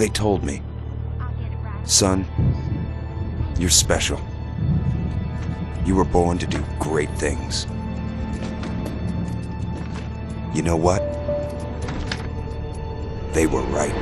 They told me, son, you're special. You were born to do great things. You know what? They were right.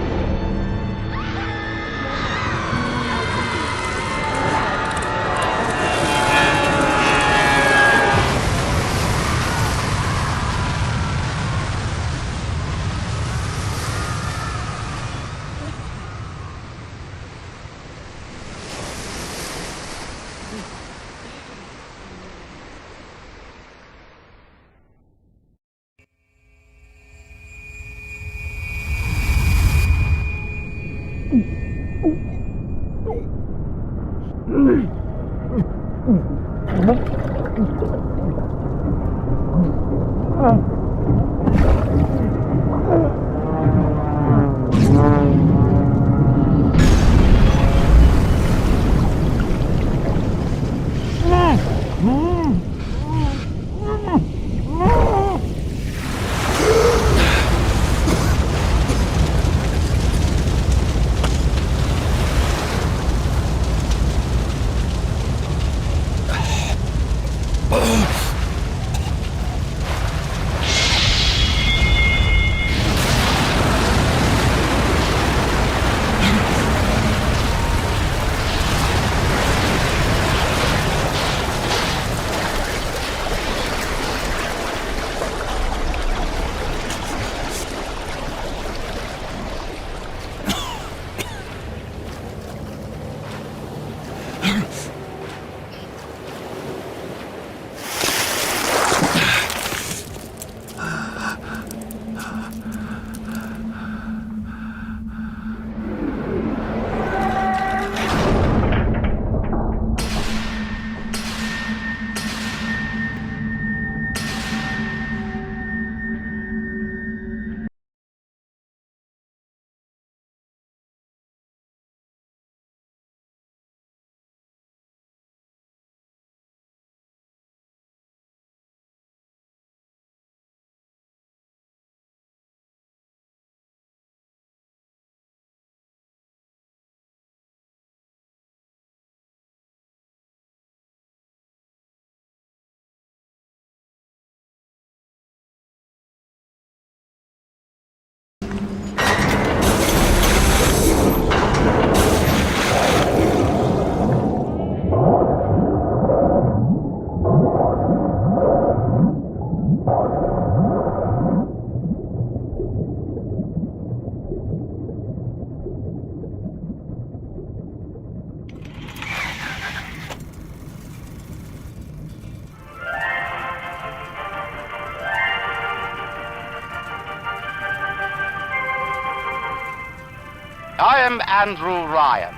I am Andrew Ryan,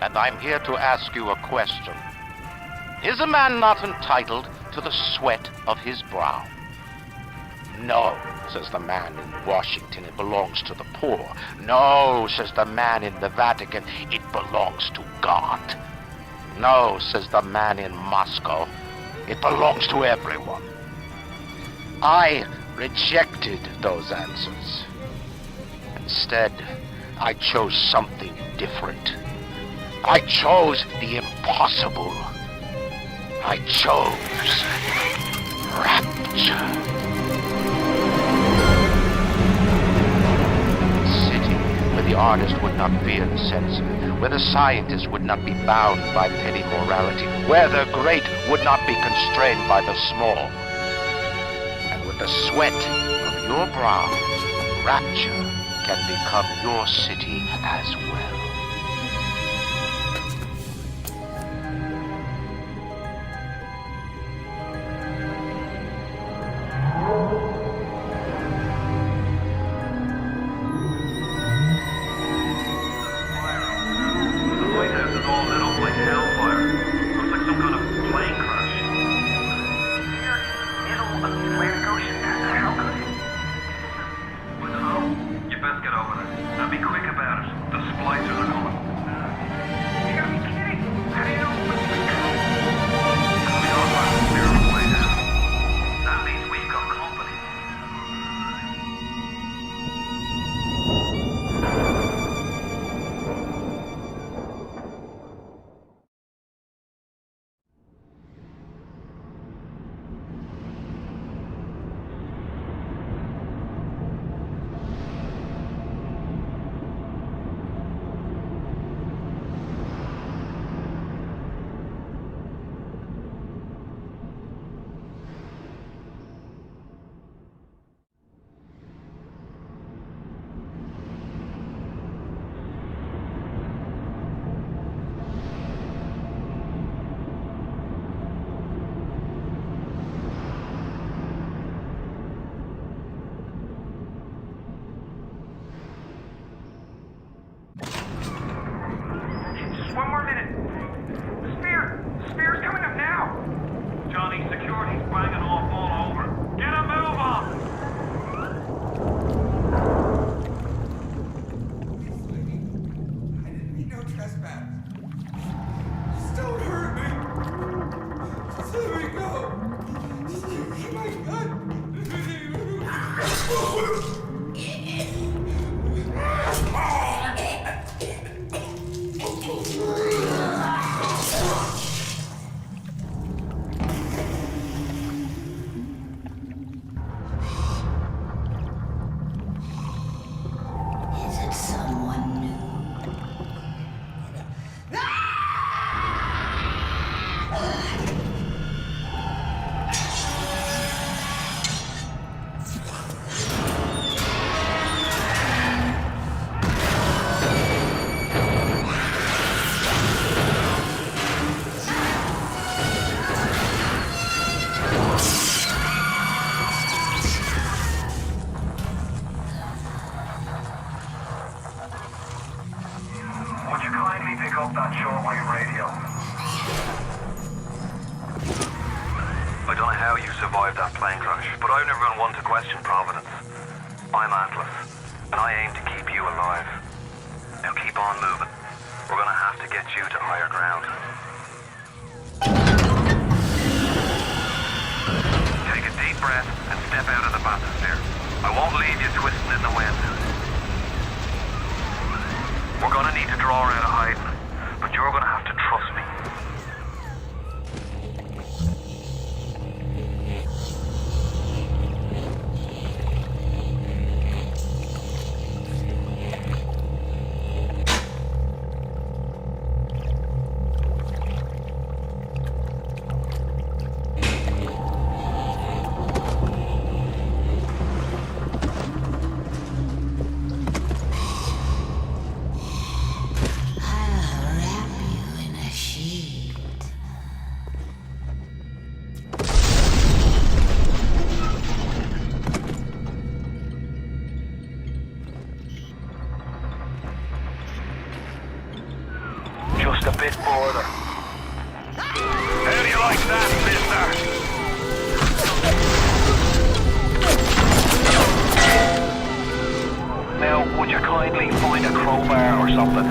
and I'm here to ask you a question. Is a man not entitled to the sweat of his brow? No, says the man in Washington, it belongs to the poor. No, says the man in the Vatican, it belongs to God. No, says the man in Moscow, it belongs to everyone. I rejected those answers. Instead, I chose something different. I chose the impossible. I chose rapture. A city where the artist would not fear the censor, where the scientist would not be bound by petty morality, where the great would not be constrained by the small. And with the sweat of your brow, rapture can become your city as well. pick up that shortwave radio. I don't know how you survived that plane crash, but I've never been one to question Providence. I'm Atlas, and I aim to keep you alive. Now keep on moving. We're gonna have to get you to higher ground. Take a deep breath and step out of the bathysphere. I won't leave you twisting in the wind. We're gonna need to draw out of hiding, but you're gonna have to trust me. Just a bit further. How do you like that, mister? Now, would you kindly find a crowbar or something?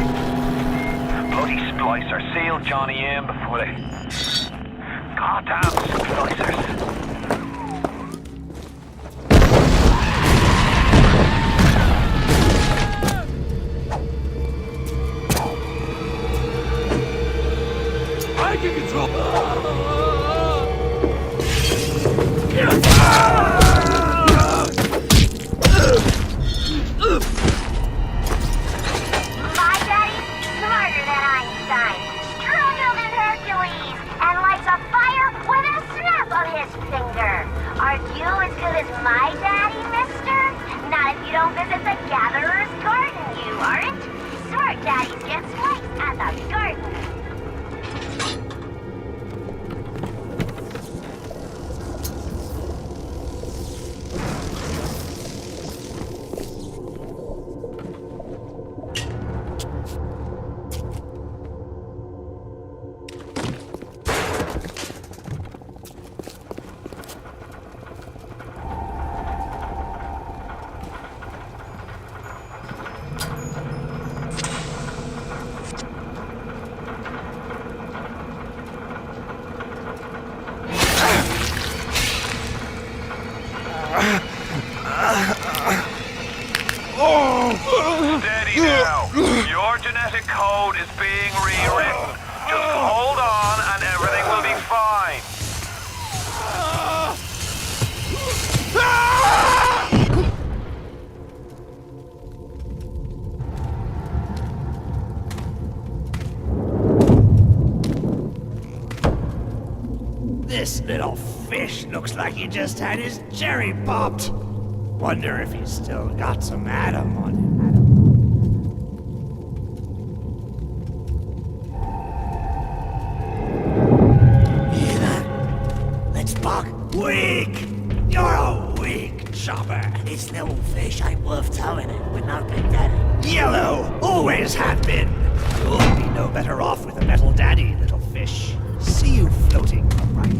Bloody splicers. Seal Johnny in before they... Goddamn splicers. Steady now. Your genetic code is being rewritten. Just hold on and everything will be fine. This little fish looks like he just had his cherry popped. Wonder if he's still got some Adam on him. Hear that? Let's buck. Weak! You're a weak chopper. This little fish ain't worth towing it with no big daddy. Yellow! Always have been. You'll be no better off with a metal daddy, little fish. See you floating upright.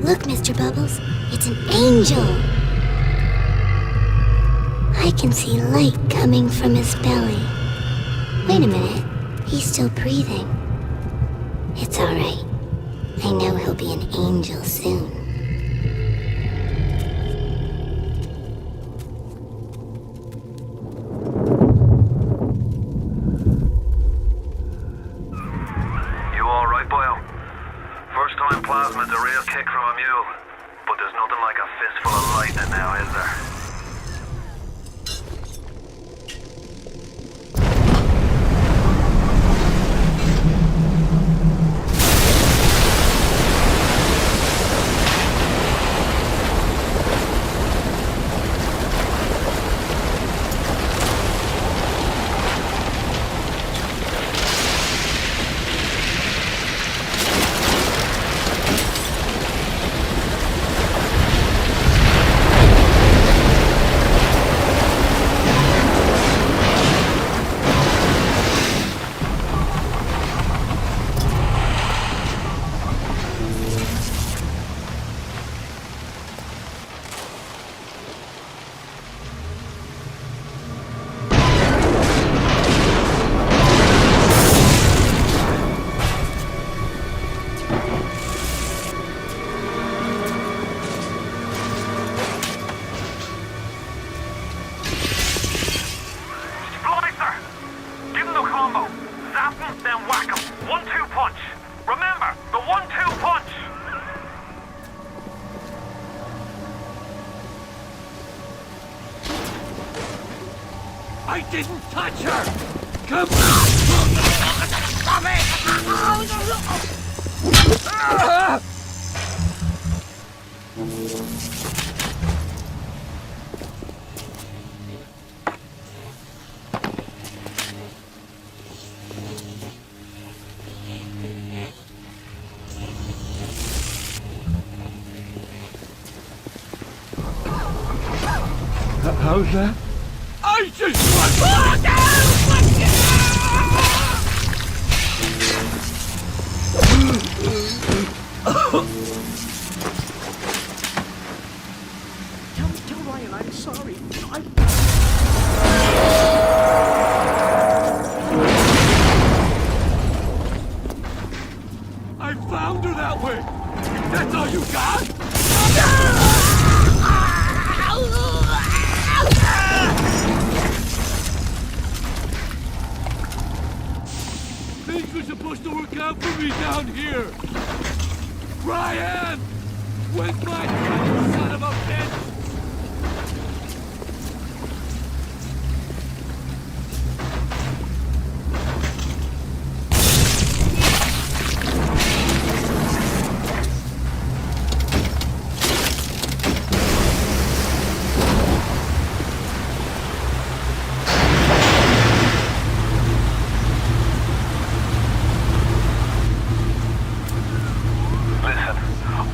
Look, Mr. Bubbles, it's an angel. I can see light coming from his belly. Wait a minute, he's still breathing. It's all right. I know he'll be an angel soon. You all right, Boyle? First time plasma's a real kick from a mule, but there's nothing like a fistful of lightning now, is there? I didn't touch her! Come on! Stop it! How's that? I just want... Tell Ryan I'm sorry. I found her that way. That's all you got? Things were supposed to work out for me down here. Ryan! Where's my son of a bitch?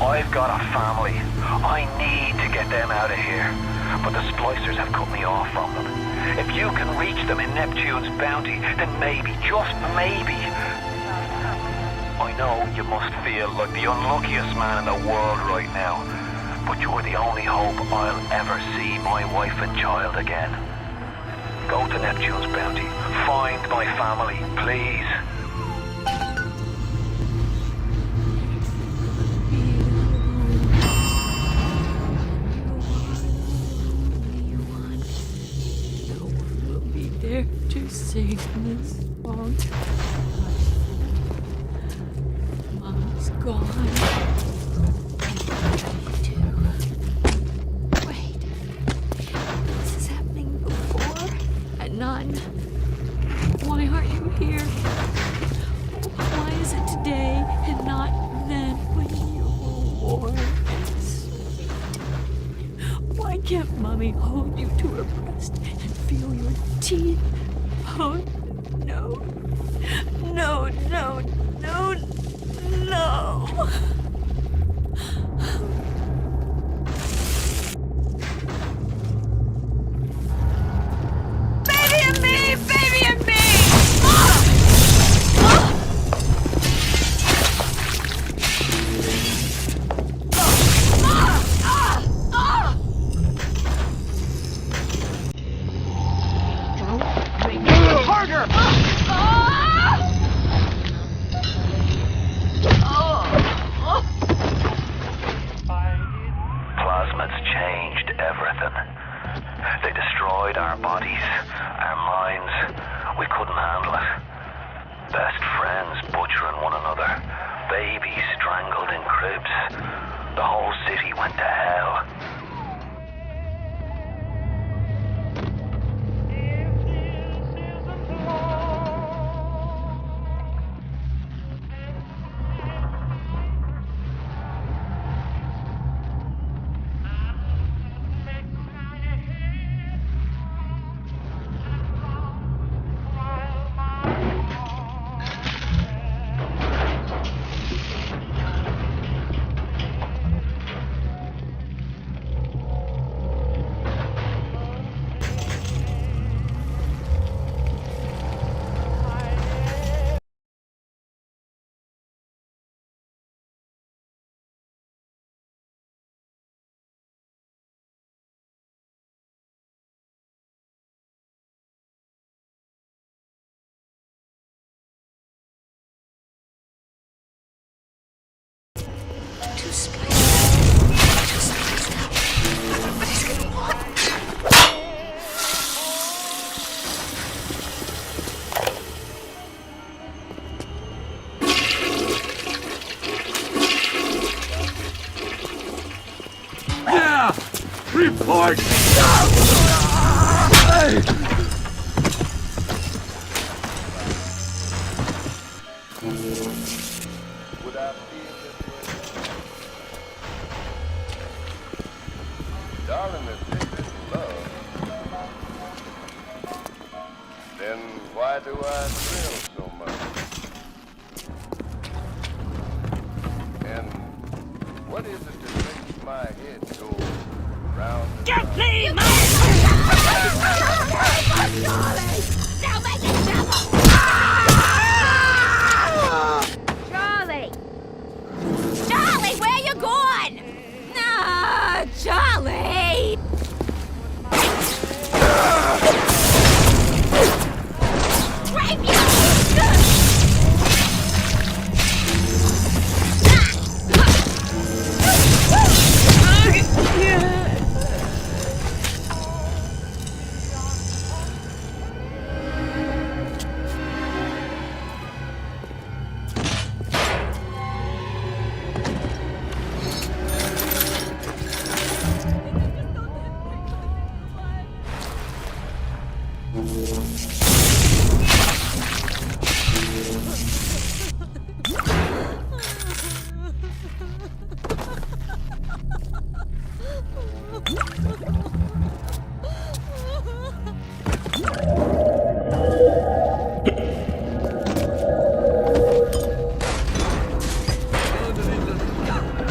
I've got a family. I need to get them out of here. But the splicers have cut me off from them. If you can reach them in Neptune's bounty, then maybe, just maybe... I know you must feel like the unluckiest man in the world right now. But you're the only hope I'll ever see my wife and child again. Go to Neptune's bounty. Find my family, please. To sing this song. Mom's gone. Wait. This is happening before and none. Why aren't you here? Why is it today and not then when you were warm and sweet? Why can't Mommy hold you to her breast and feel your teeth? Oh, no. No, no, no, no. Baby and me! Baby and me! Plasmids changed everything. They destroyed our bodies, our minds. We couldn't handle it. Best friends butchering one another. Babies strangled in cribs. The whole city went to hell. Yeah! Report! Then why do I thrill so much? And what is it that makes my head go round and Get round? me, man! Now make it double! Charlie! Charlie, where you going? No, Charlie! Rape you!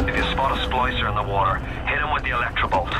If you spot a splicer in the water, hit him with the electrobolt.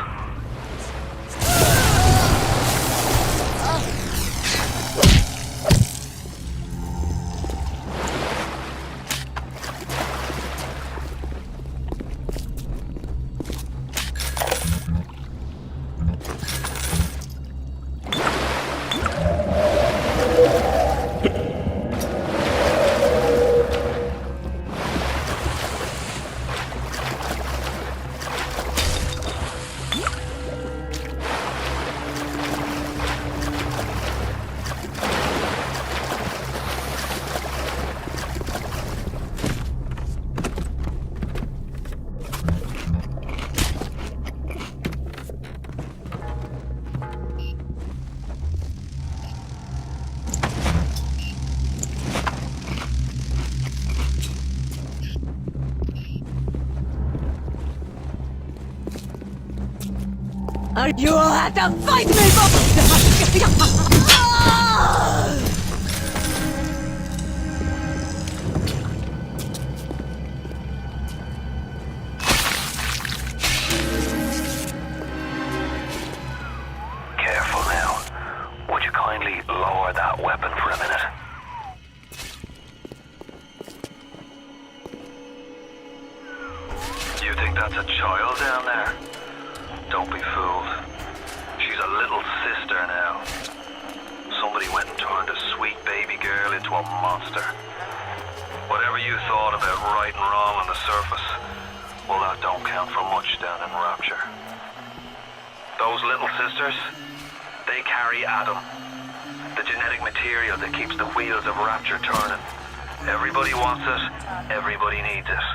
You will have to fight me for... Careful now. Would you kindly lower that weapon for a minute? You think that's a child down there? Don't be fooled. She's a little sister now. Somebody went and turned a sweet baby girl into a monster. Whatever you thought about right and wrong on the surface, well, that don't count for much down in Rapture. Those little sisters, they carry Adam, the genetic material that keeps the wheels of Rapture turning. Everybody wants it, everybody needs it.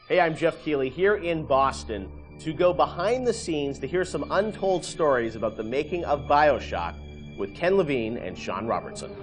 Hey, I'm Jeff Keighley here in Boston to go behind the scenes to hear some untold stories about the making of BioShock with Ken Levine and Sean Robertson.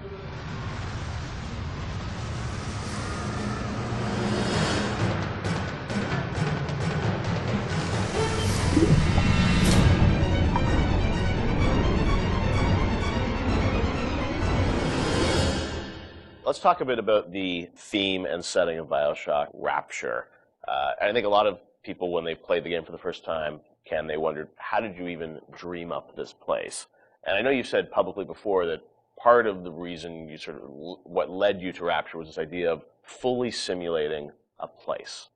Let's talk a bit about the theme and setting of BioShock Rapture. I think a lot of people, when they played the game for the first time, Ken, they wondered, how did you even dream up this place? And I know you said publicly before that part of the reason you sort of, what led you to Rapture was this idea of fully simulating a place.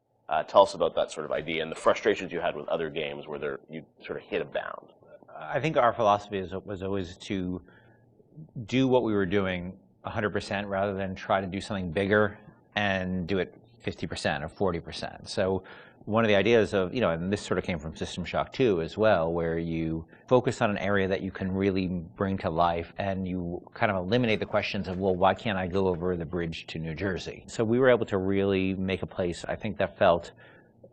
Tell us about that sort of idea and the frustrations you had with other games where you sort of hit a bound. I think our philosophy was always to do what we were doing 100% rather than try to do something bigger and do it 50% or 40%. So one of the ideas of, and this sort of came from System Shock 2 as well, where you focus on an area that you can really bring to life and you kind of eliminate the questions of, well, why can't I go over the bridge to New Jersey? So we were able to really make a place, I think, that felt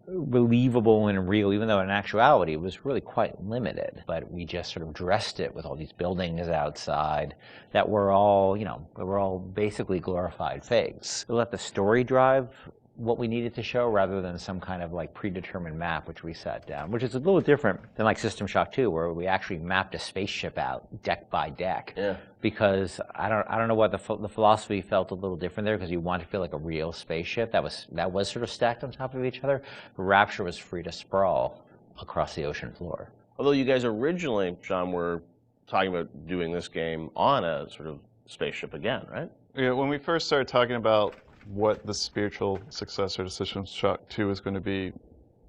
believable and real, even though in actuality it was really quite limited. But we just sort of dressed it with all these buildings outside that were all, were all basically glorified fakes. We let the story drive what we needed to show rather than some kind of like predetermined map which we set down, which is a little different than like System Shock 2, where we actually mapped a spaceship out deck by deck. Yeah. Because I don't know what the philosophy felt a little different there, because you want to feel like a real spaceship that was sort of stacked on top of each other. Rapture was free to sprawl across the ocean floor. Although you guys originally, Sean, were talking about doing this game on a sort of spaceship again, right? Yeah, when we first started talking about what the spiritual successor to System Shock 2 is going to be,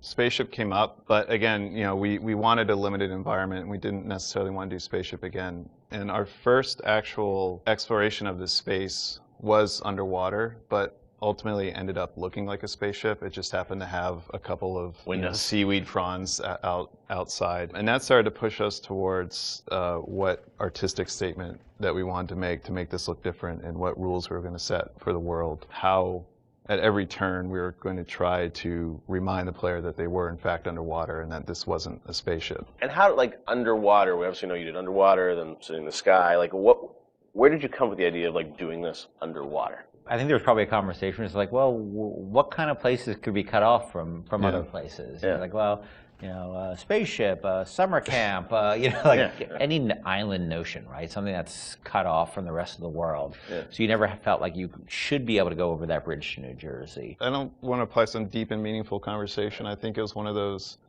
spaceship came up, but again, we wanted a limited environment, and we didn't necessarily want to do spaceship again. And our first actual exploration of this space was underwater, but ultimately ended up looking like a spaceship. It just happened to have a couple of seaweed fronds outside. And that started to push us towards what artistic statement that we wanted to make this look different, and what rules we were going to set for the world. How at every turn we were going to try to remind the player that they were in fact underwater and that this wasn't a spaceship. And how, like, underwater, we obviously know you did underwater, then sitting in the sky, like where did you come with the idea of like doing this underwater? I think there was probably a conversation. It's like, well, what kind of places could be cut off from other places? Yeah. Like, well, spaceship, summer camp, any island notion, right? Something that's cut off from the rest of the world. Yeah. So you never felt like you should be able to go over that bridge to New Jersey. I don't want to apply some deep and meaningful conversation. I think it was one of those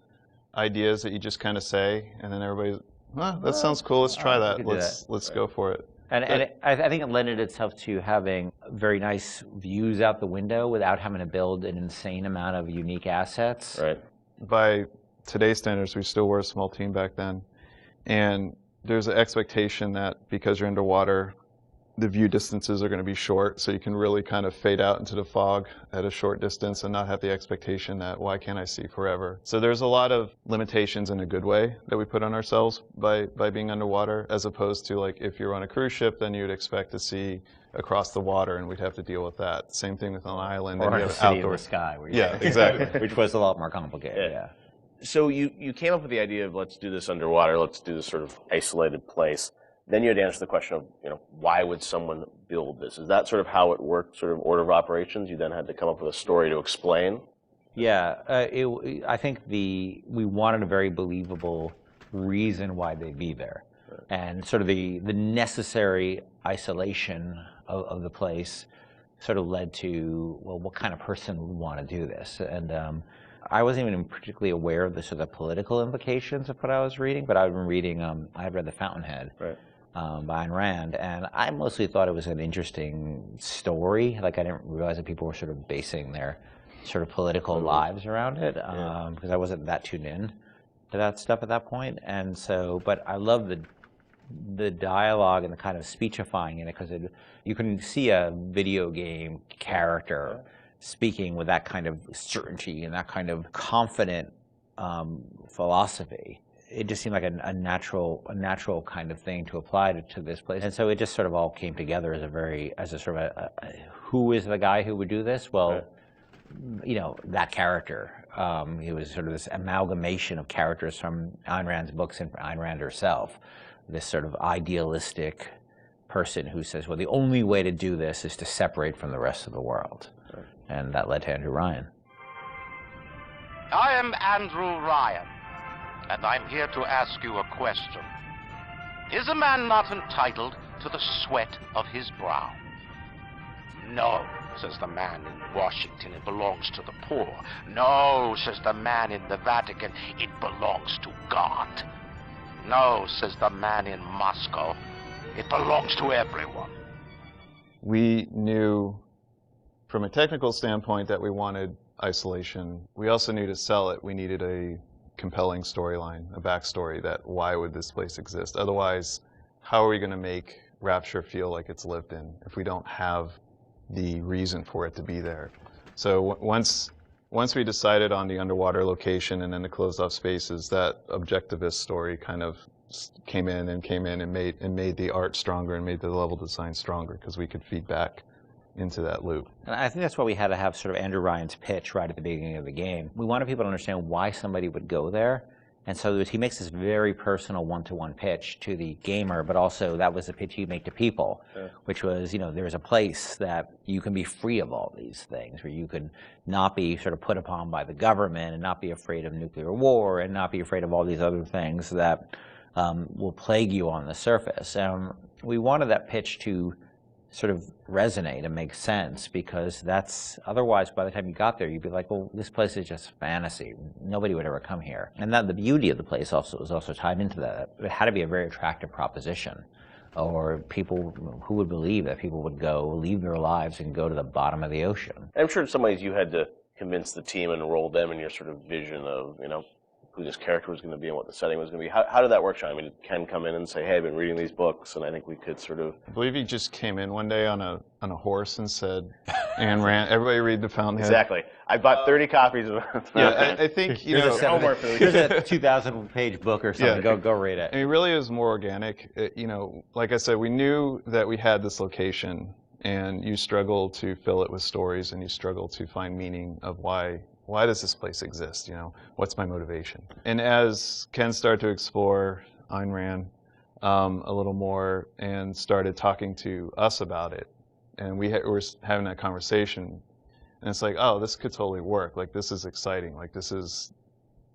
ideas that you just kind of say, and then everybody's, that sounds cool. Let's try that. Let's go for it. And I think it lended itself to having very nice views out the window without having to build an insane amount of unique assets. Right. By today's standards, we still were a small team back then. And there's an expectation that because you're underwater, the view distances are going to be short, so you can really kind of fade out into the fog at a short distance and not have the expectation that, why can't I see forever? So there's a lot of limitations in a good way that we put on ourselves by being underwater, as opposed to, like, if you're on a cruise ship, then you'd expect to see across the water, and we'd have to deal with that. Same thing with an island. Or a city in the sky. Yeah, exactly. Which was a lot more complicated, yeah. So you came up with the idea of, let's do this underwater, let's do this sort of isolated place. Then you had to answer the question of, why would someone build this? Is that sort of how it worked, sort of order of operations? You then had to come up with a story to explain? Yeah, I think we wanted a very believable reason why they'd be there. Right. And sort of the necessary isolation of the place sort of led to, well, what kind of person would want to do this? And I wasn't even particularly aware of the sort of political implications of what I was reading, but I've been reading, I read The Fountainhead. Right. By Ayn Rand, and I mostly thought it was an interesting story. Like, I didn't realize that people were sort of basing their sort of political lives around it, because I wasn't that tuned in to that stuff at that point. And so, but I love the dialogue and the kind of speechifying in it, because you can see a video game character speaking with that kind of certainty and that kind of confident philosophy. It just seemed like a natural kind of thing to apply to this place. And so it just sort of all came together as a sort of who is the guy who would do this? Well, that character He was sort of this amalgamation of characters from Ayn Rand's books and Ayn Rand herself. This sort of idealistic person who says, well, the only way to do this is to separate from the rest of the world. Right. And that led to Andrew Ryan. I am Andrew Ryan, and I'm here to ask you a question. Is a man not entitled to the sweat of his brow? No, says the man in Washington, it belongs to the poor. No, says the man in the Vatican, it belongs to God. No, says the man in Moscow, it belongs to everyone. We knew from a technical standpoint that we wanted isolation. We also knew to sell it, we needed a compelling storyline, a backstory that why would this place exist? Otherwise, how are we going to make Rapture feel like it's lived in if we don't have the reason for it to be there? So once we decided on the underwater location and then the closed off spaces, that objectivist story kind of came in and made the art stronger and made the level design stronger because we could feed back into that loop. And I think that's why we had to have sort of Andrew Ryan's pitch right at the beginning of the game. We wanted people to understand why somebody would go there. And so he makes this very personal one-to-one pitch to the gamer, but also that was the pitch you make to people, which was, there's a place that you can be free of all these things, where you can not be sort of put upon by the government and not be afraid of nuclear war and not be afraid of all these other things that will plague you on the surface. We wanted that pitch to sort of resonate and make sense, because that's, otherwise by the time you got there you'd be like, well, this place is just fantasy, nobody would ever come here. And that the beauty of the place also was also tied into that. It had to be a very attractive proposition, or people who would believe that people would go leave their lives and go to the bottom of the ocean. I'm sure in some ways you had to convince the team and enroll them in your sort of vision of who this character was going to be and what the setting was going to be. How did that work, Sean? I mean, did Ken come in and say, hey, I've been reading these books, and I think we could sort of... I believe he just came in one day on a horse and said, Ayn Rand, everybody read The Fountainhead. Exactly. I bought 30 copies of it. Yeah, I think, here's a 2,000-page book or something. Yeah. Go read it. And it really is more organic. Like I said, we knew that we had this location, and you struggle to fill it with stories, and you struggle to find meaning of why does this place exist? What's my motivation? And as Ken started to explore Ayn Rand a little more and started talking to us about it, and we were having that conversation, and it's like, oh, this could totally work. Like, this is exciting. Like, this is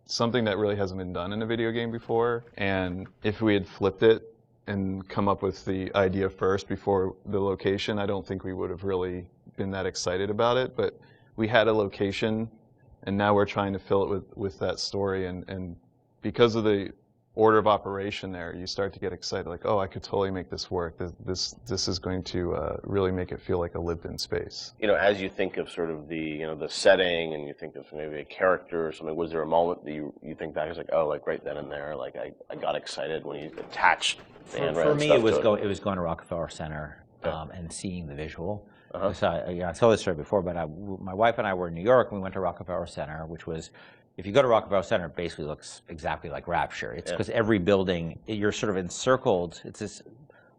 something that really hasn't been done in a video game before. And if we had flipped it and come up with the idea first before the location, I don't think we would have really been that excited about it. But we had a location, and now we're trying to fill it with that story, and because of the order of operation there, you start to get excited, like, oh, I could totally make this work. This is going to really make it feel like a lived-in space. As you think of sort of the the setting, and you think of maybe a character or something, was there a moment that you think back, it's like, oh, like right then and there, like I got excited when you attached the Ayn Rand For me, stuff it was going to Rockefeller Center and seeing the visual. So I told this story before, but my wife and I were in New York, and we went to Rockefeller Center, which was, if you go to Rockefeller Center, it basically looks exactly like Rapture. It's because every building, you're sort of encircled. It's this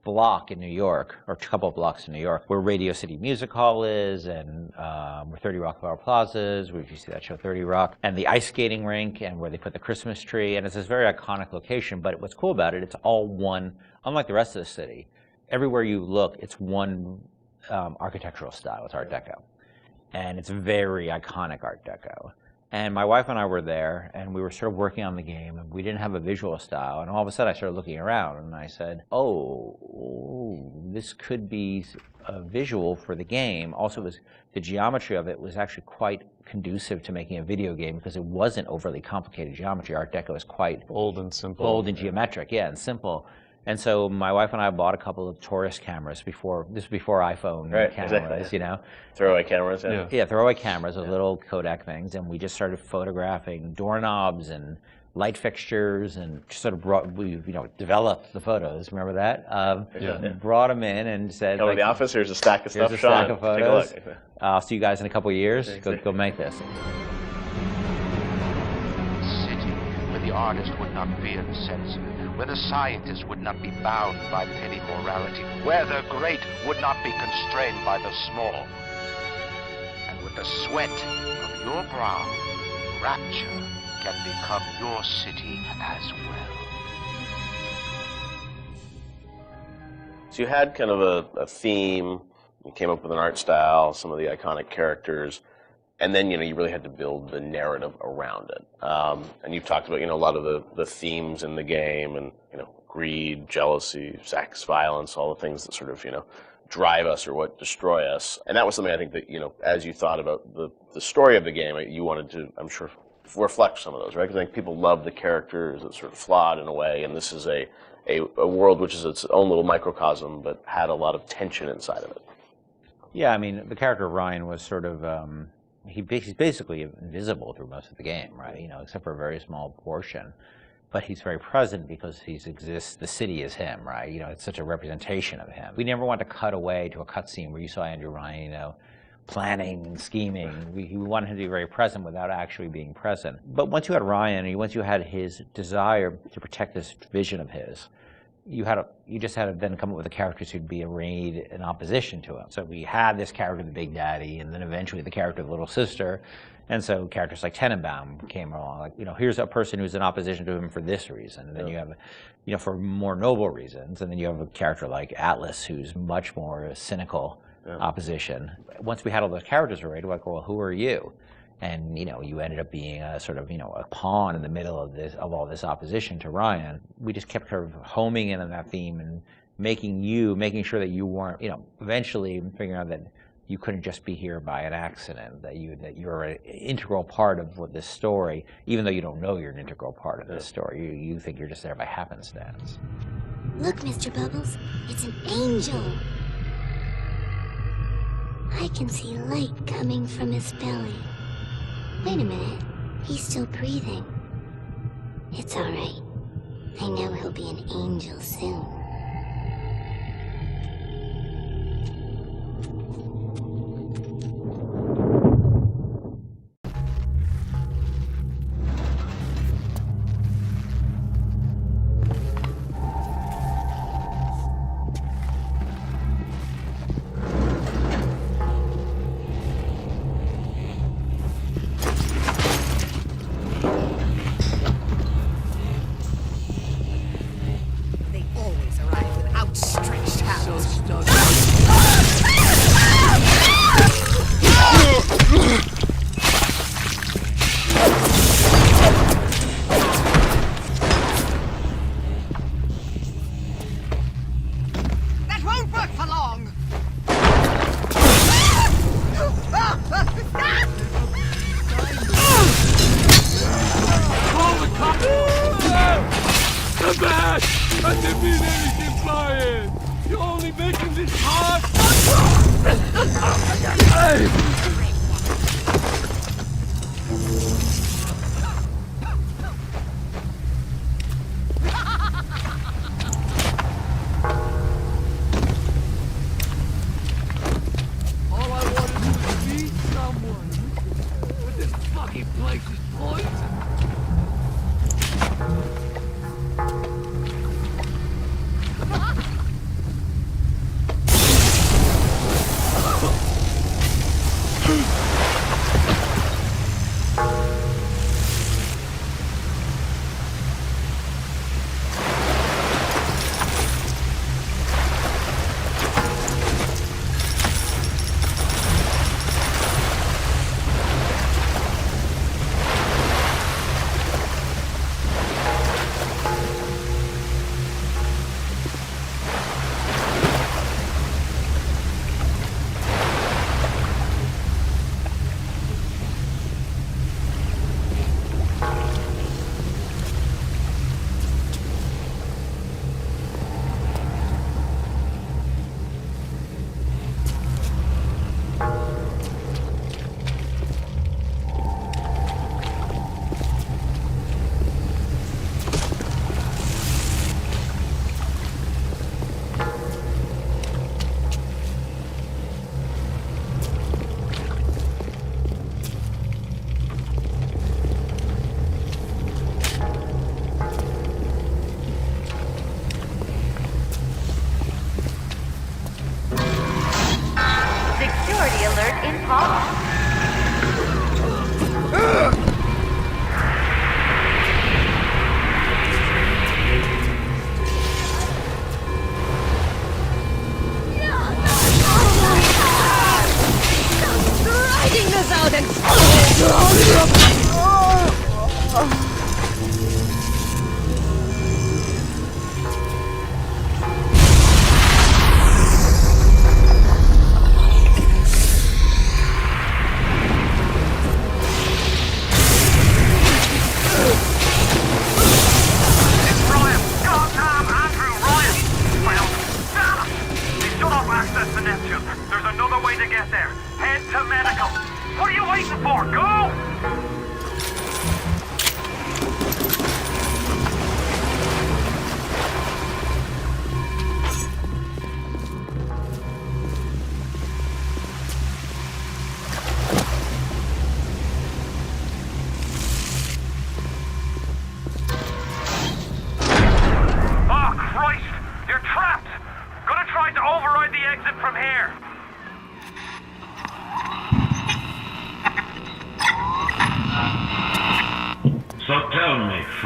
block in New York, or a couple of blocks in New York, where Radio City Music Hall is, and where 30 Rockefeller Plazas, where you see that show 30 Rock, and the ice skating rink, and where they put the Christmas tree, and it's this very iconic location. But what's cool about it, it's all one, unlike the rest of the city. Everywhere you look, it's one architectural style. It's Art Deco, and it's very iconic Art Deco. And my wife and I were there, and we were sort of working on the game, and we didn't have a visual style. And all of a sudden, I started looking around, and I said, "Oh, this could be a visual for the game." Also, the geometry of it was actually quite conducive to making a video game, because it wasn't overly complicated geometry. Art Deco is quite bold and simple, geometric, and simple. And so my wife and I bought a couple of tourist cameras before iPhone cameras, exactly. Throwaway cameras, yeah, throwaway cameras, those little Kodak things, and we just started photographing doorknobs and light fixtures, and just sort of developed the photos. Remember that? Brought them in and said, come to the office. Here's a stack of stuff. Here's a stack of photos. I'll see you guys in a couple of years. Go make this. City where the artist would not fear the censor, where the scientist would not be bound by petty morality, where the great would not be constrained by the small. And with the sweat of your brow, Rapture can become your city as well. So you had kind of a theme, you came up with an art style, some of the iconic characters, and then, you really had to build the narrative around it. And you've talked about, a lot of the themes in the game and, greed, jealousy, sex, violence, all the things that sort of, drive us or what destroy us. And that was something I think that, as you thought about the story of the game, you wanted to, I'm sure, reflect some of those, right? Because I think people love the characters, it's sort of flawed in a way, and this is a world which is its own little microcosm, but had a lot of tension inside of it. Yeah, I mean, the character of Ryan was sort of, he's basically invisible through most of the game, right? Except for a very small portion. But he's very present because he exists, the city is him, right? It's such a representation of him. We never want to cut away to a cutscene where you saw Andrew Ryan, planning and scheming. We wanted him to be very present without actually being present. But once you had Ryan, and once you had his desire to protect this vision of his, you just had to then come up with the characters who'd be arrayed in opposition to him. So we had this character, the Big Daddy, and then eventually the character of the Little Sister. And so characters like Tenenbaum came along, like, here's a person who's in opposition to him for this reason. And then you have, for more noble reasons. And then you have a character like Atlas, who's much more cynical opposition. Once we had all those characters arrayed, we're like, well, who are you? And, you ended up being a sort of, a pawn in the middle of all this opposition to Ryan. We just kept sort of homing in on that theme and making sure that you weren't, eventually figuring out that you couldn't just be here by an accident, that you're an integral part of this story, even though you don't know you're an integral part of this story. You think you're just there by happenstance. Look, Mr. Bubbles, it's an angel. I can see light coming from his belly. Wait a minute, he's still breathing. It's all right. I know he'll be an angel soon.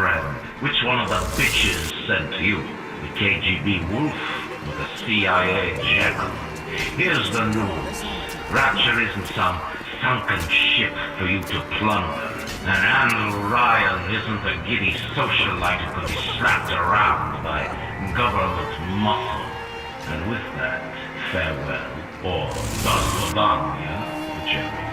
friend, which one of the bitches sent you? The KGB wolf or the CIA jackal? Here's the news. Rapture isn't some sunken ship for you to plunder. And Andrew Ryan isn't a giddy socialite who can be slapped around by government muscle. And with that, farewell, or До свидания, Jerry.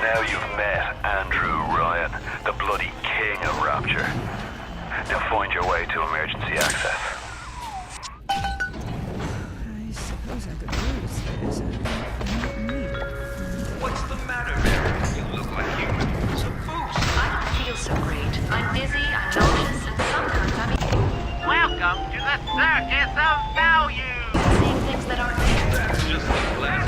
Now you've met Andrew Ryan, the bloody king of Rapture. Now find your way to emergency access. I suppose I could use this. I don't need it. What's the matter, Mary? You look like you could use a boost. I don't feel so great. I'm dizzy, I'm nauseous, and sometimes I'm Welcome to the Circus of Value! seeing things that aren't there. That's just the plan.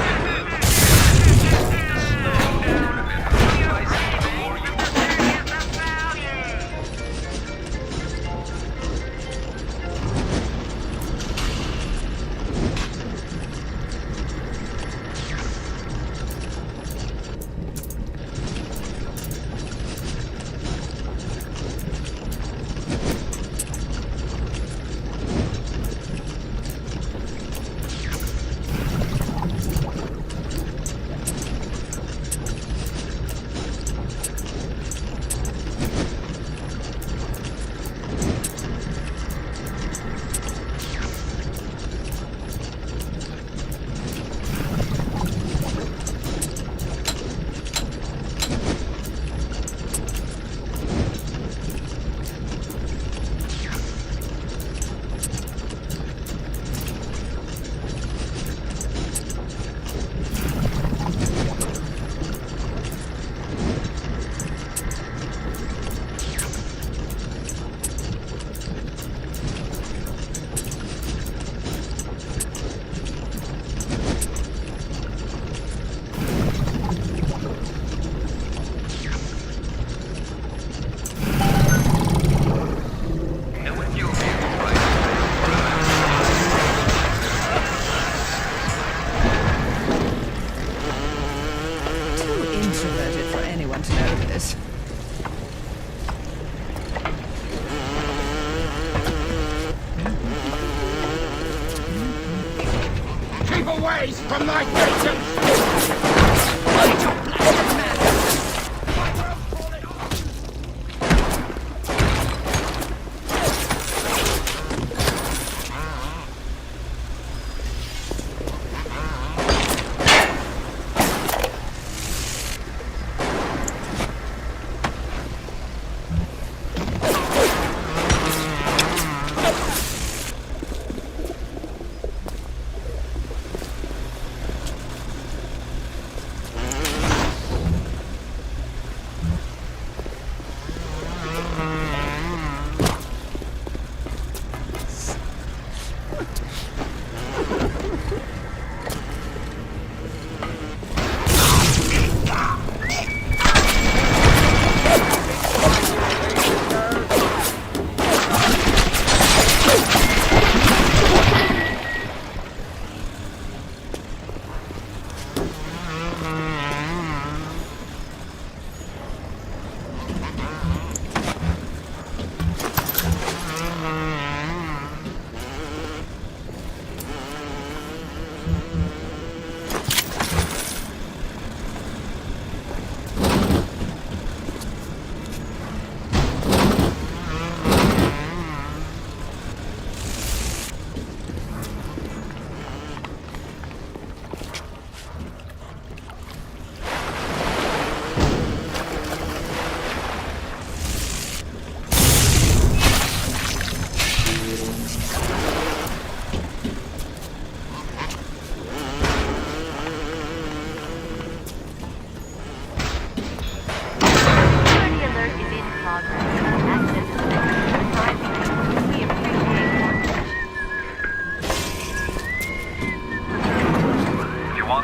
Away from my victims!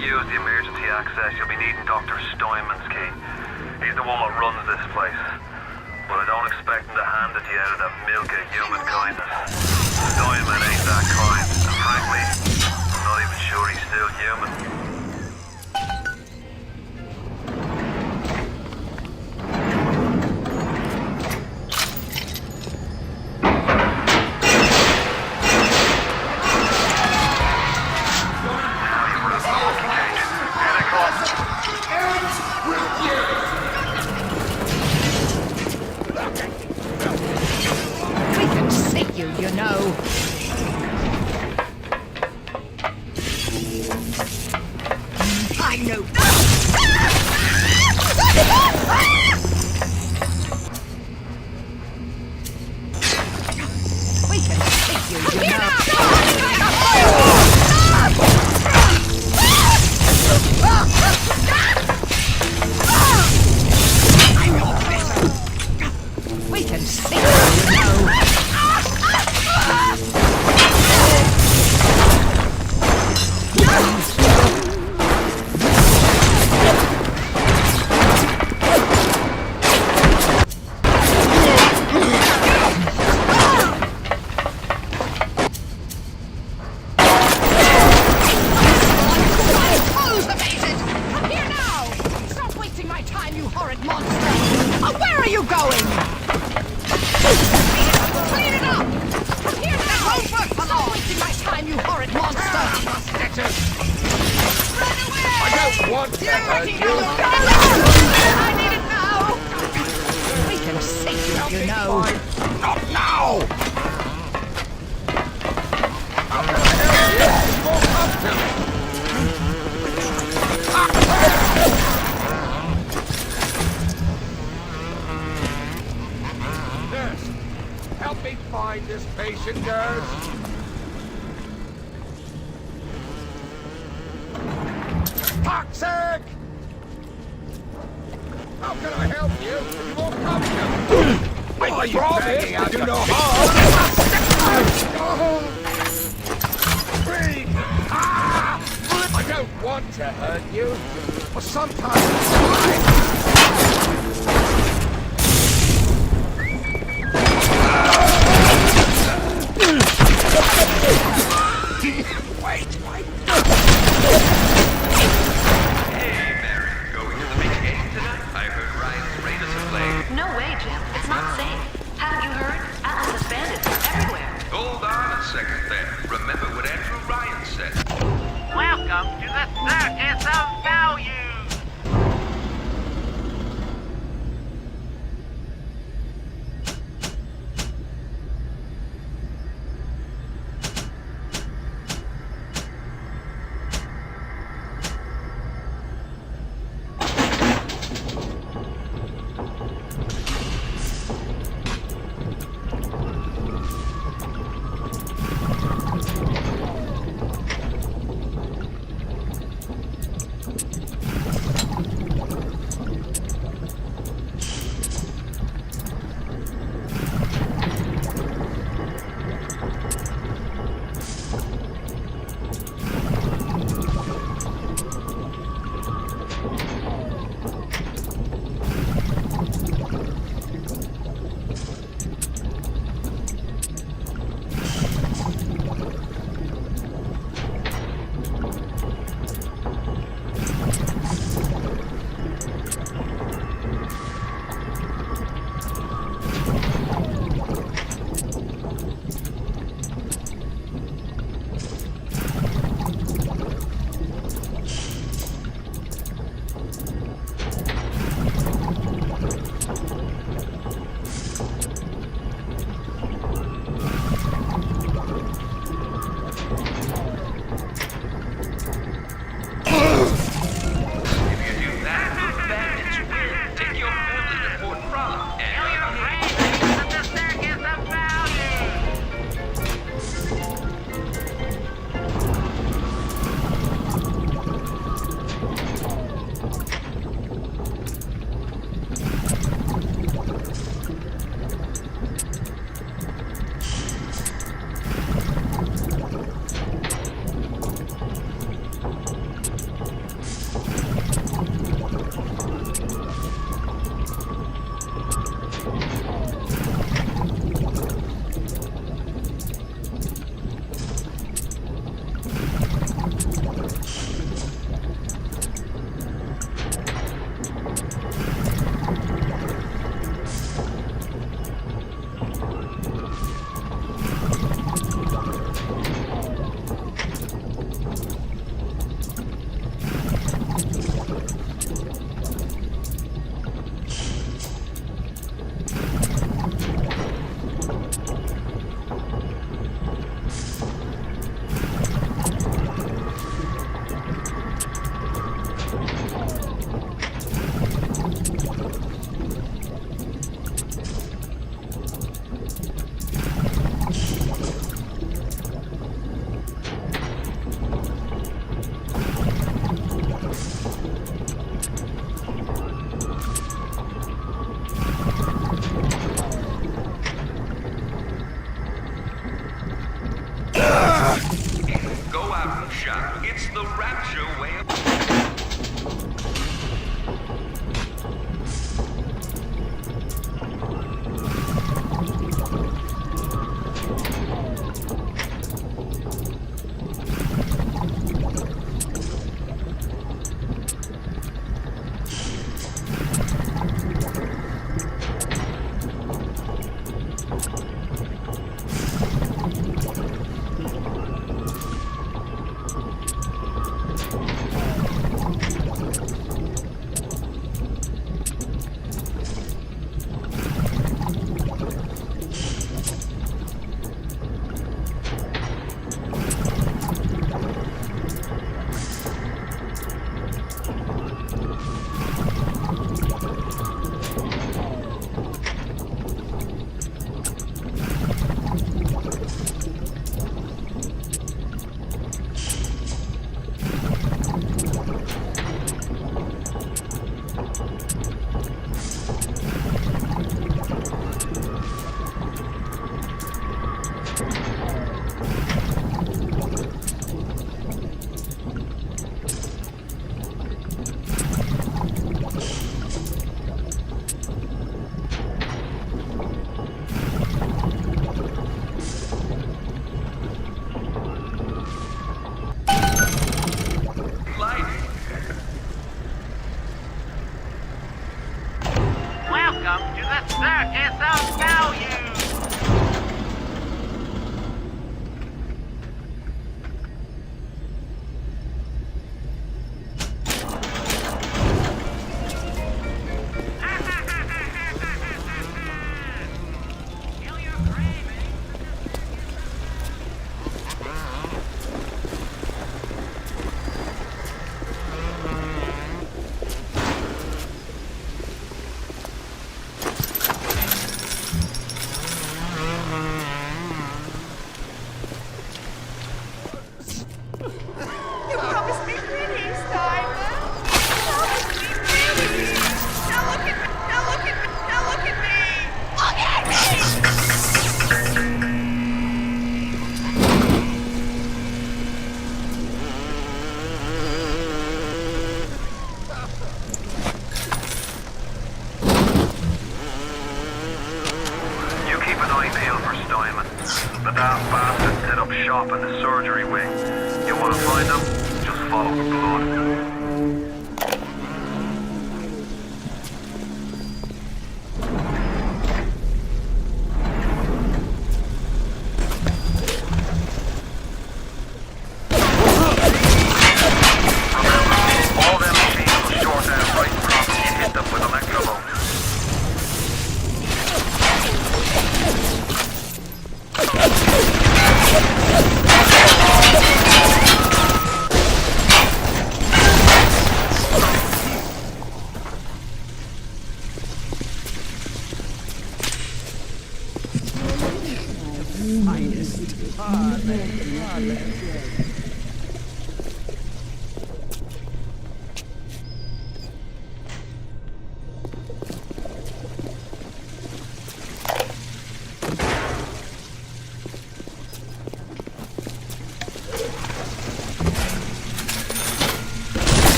use the emergency access, you'll be needing Dr. Steinman's key. He's the one that runs this place. But I don't expect him to hand it to you out of the milk of human kindness. Steinman ain't that kind, and frankly, I'm not even sure he's still human. You know. I know. We can take you, you know. I know better. We can see you, you know. Help me find this patient, nurse. Toxic! How can I help you? You won't come to. I promise to do no harm. Breathe. I don't want to hurt you, but sometimes Wait. Hey, Mary, going to the big game tonight? I heard Ryan's Raiders are playing. No way, Jim. It's not safe. Haven't you heard? Atlas has bandits everywhere. Hold on a second there. Remember what Andrew Ryan said. Welcome to the Circus of Value! BioShock. It's the Rapture way of... Welcome to the Circus of Value! The daft bastard set up shop in the surgery wing. You want to find them? Just follow the blood.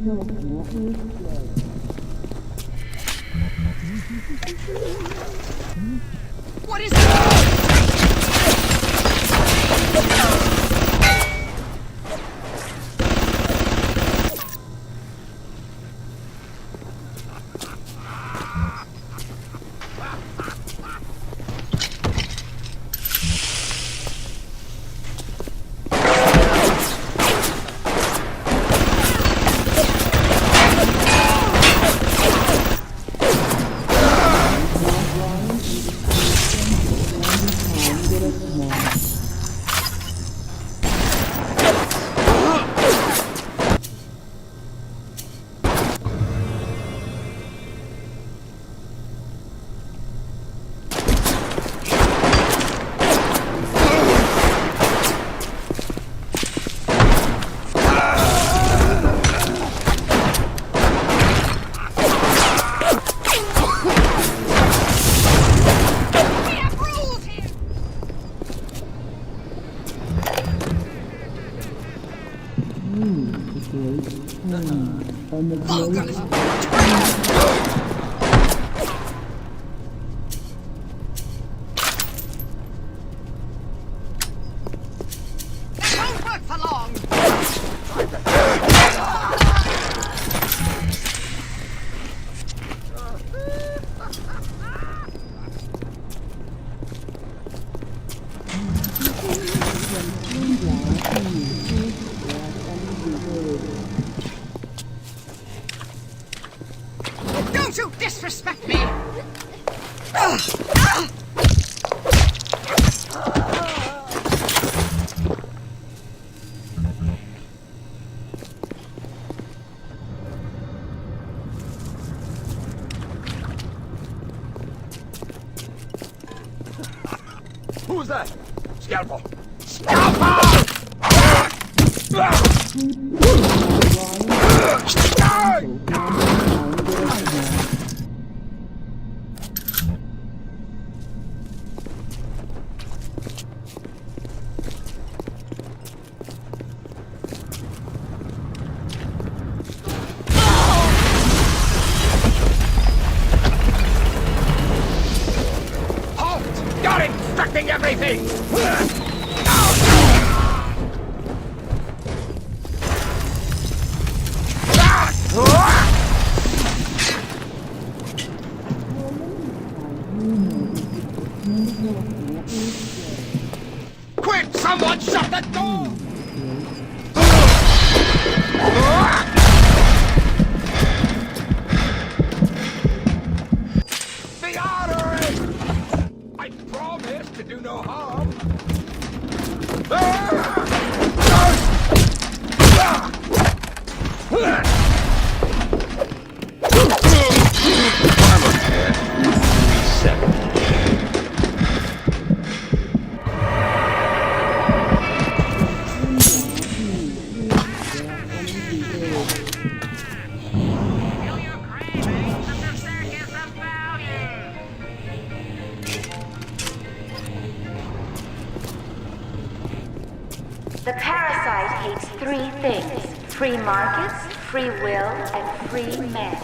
What is that? Don't you disrespect me! Who's that? Scalpel! Halt! You're obstructing everything! Quick! Someone shut the door! The artery! I promise to do no harm. The parasite hates three things: free markets, free will, and free men.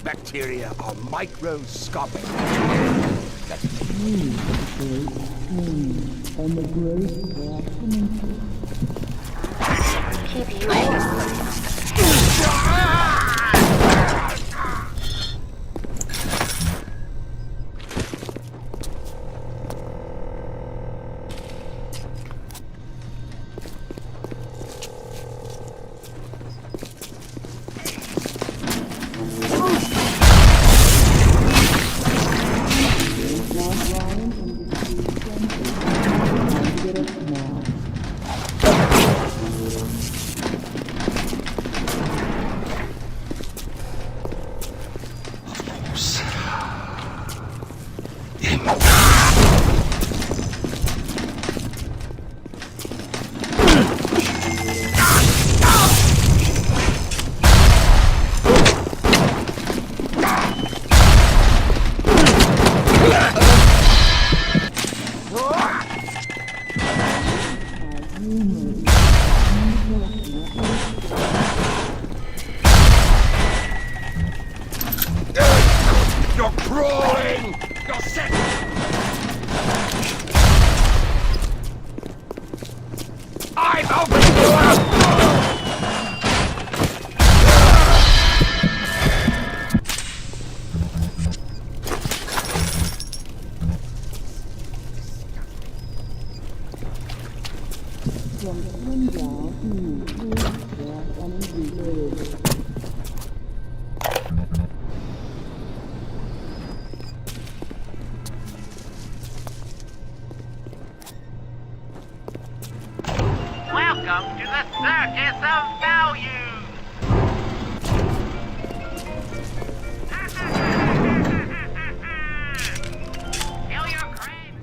Bacteria are microscopic. Keep you You're crawling! You're sick! I've opened you up! Welcome to the Circus of Value! Feel your crave!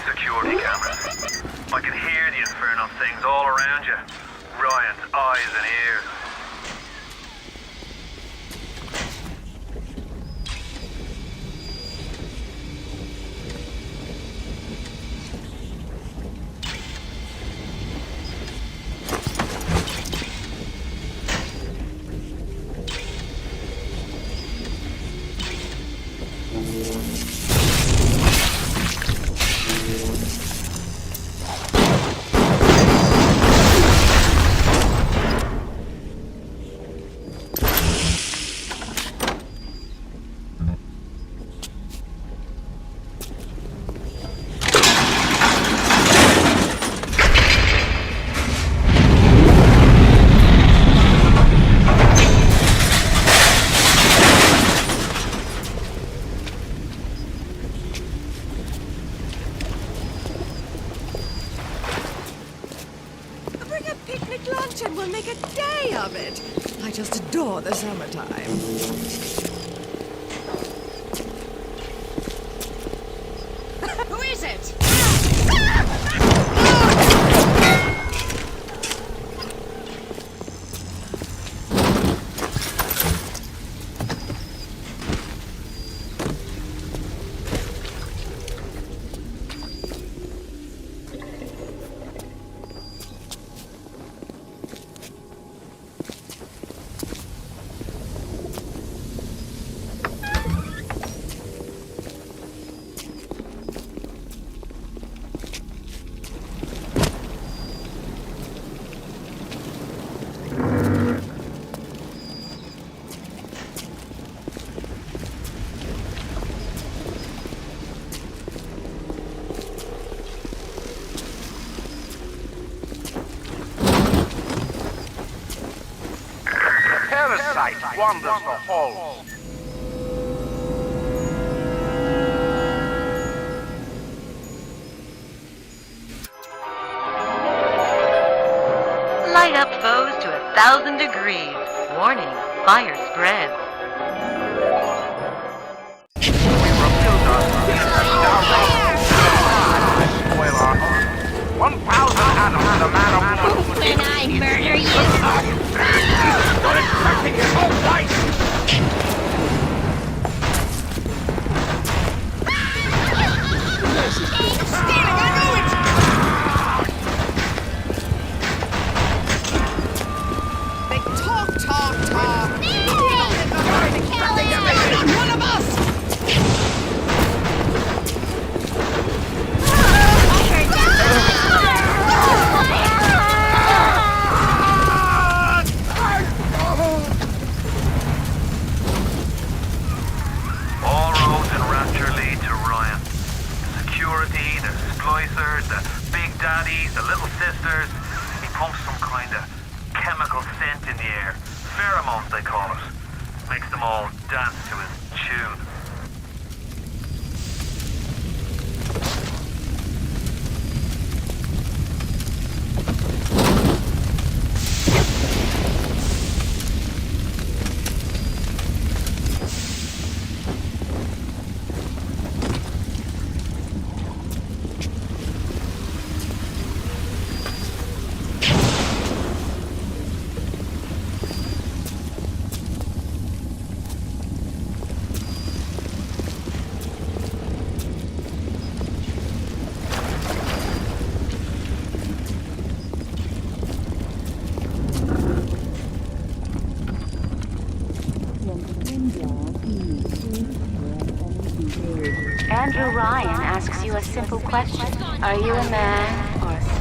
Security cameras. I can hear the infernal things all around you. Ryan's eyes and ears. Bring a picnic lunch and we'll make a day of it. I just adore the summertime. Who is it? Parasite wanders the halls. Light up foes to 1,000 degrees. Warning, fire spreads. When I murder you! You're infecting his whole life! Stealing, I know it! They talk. You're infecting everything! One of us! babies, the little sisters. He pumps some kind of chemical scent in the air. Pheromones, they call it. Makes them all dance to his tune. Andrew Ryan asks you a simple question. Are you a man or a slave?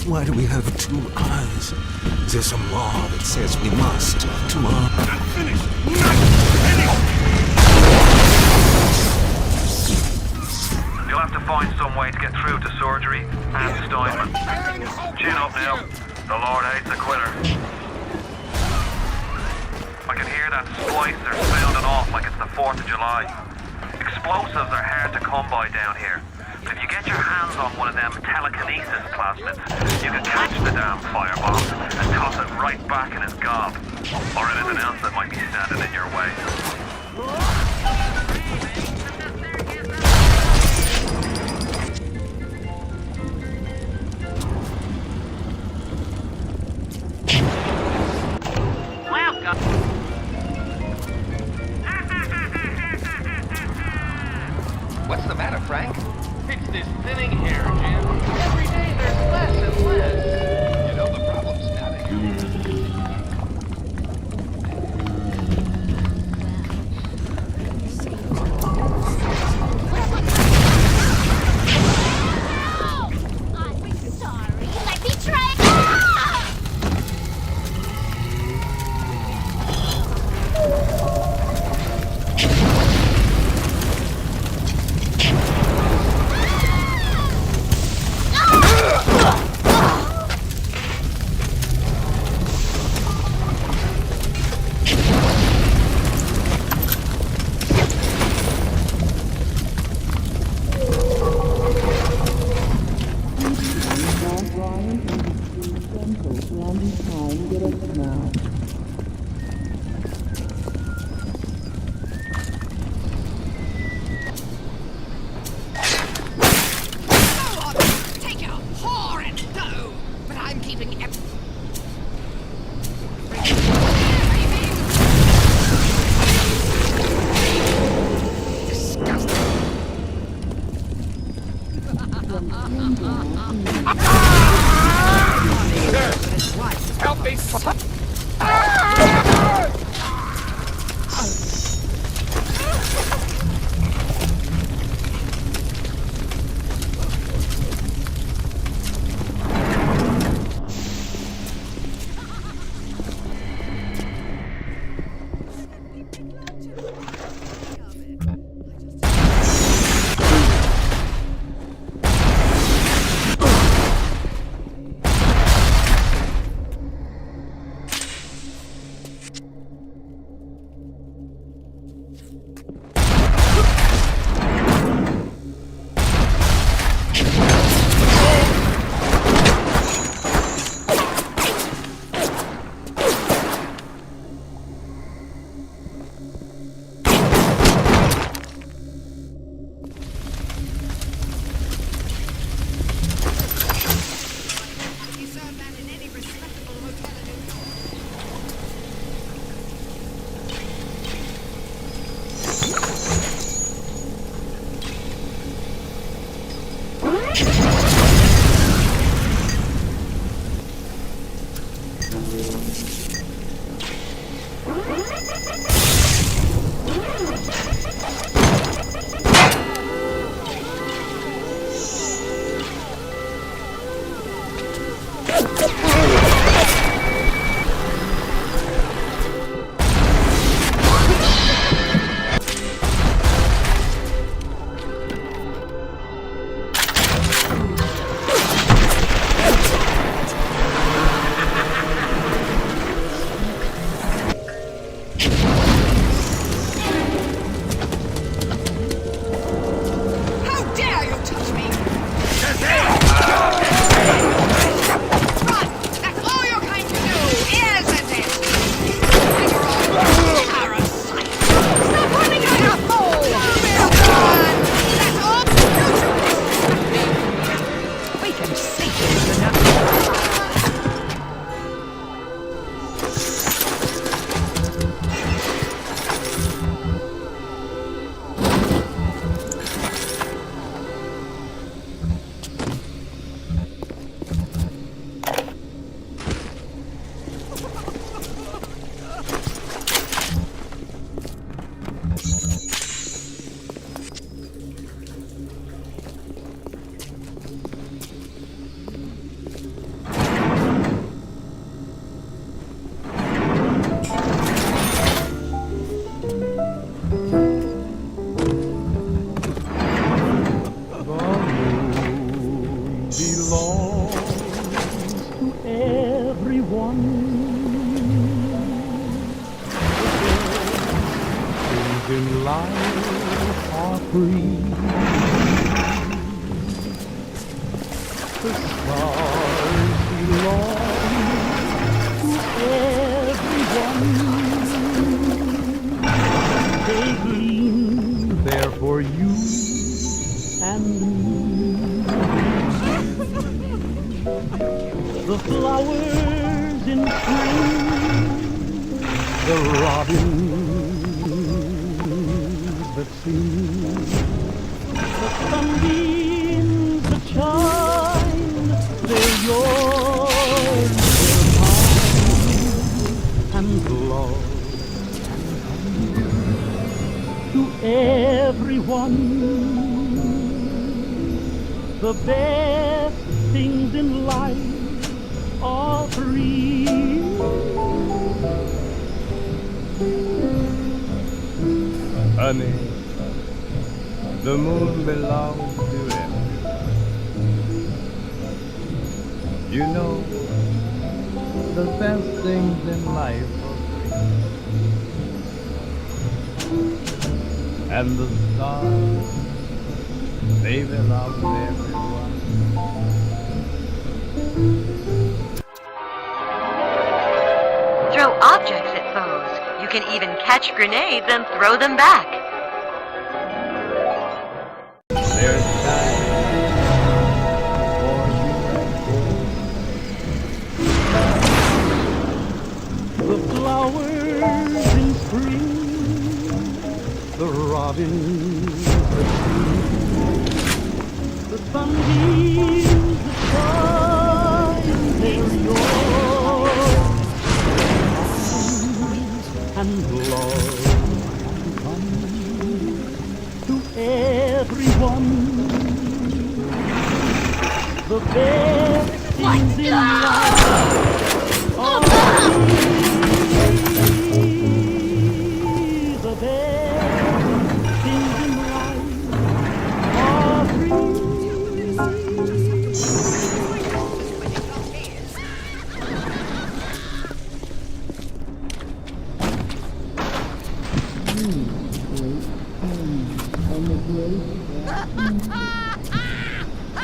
Why do we have two eyes? There's some law that says we must to our... Unfinished! You'll have to find some way to get through to surgery and Steinman. Chin up now. The Lord hates a quitter. I can hear that splicer sounding off like it's the 4th of July. Explosives are hard to come by down here. But if you get your hands on one of them telekinesis plasmids, you can catch the damn firebomb and toss it right back in his gob. Or anything else that might be standing in your way. What's the matter, Frank? It's this thinning hair, Jim. Every day there's less and less. You know the problem's not in you. I'm sorry. Let me try. Help me! everyone. Things in life are free. The stars belong to everyone. They gleam there for you and me. The flowers in spring, the robins that sing, the sunbeams that shine, they're yours, they're mine, and love to everyone. The best things in life are free. Honey, the moon belongs to everyone. You know, the best things in life are free. And the stars, they belong to everyone. Throw objects at foes. You can even catch grenades and throw them back. There's time for you and me. The flowers in spring, the robins that sing, the sunbeams that shine, they're yours. And love can come to everyone. The best things in life are free. The best things in life are free.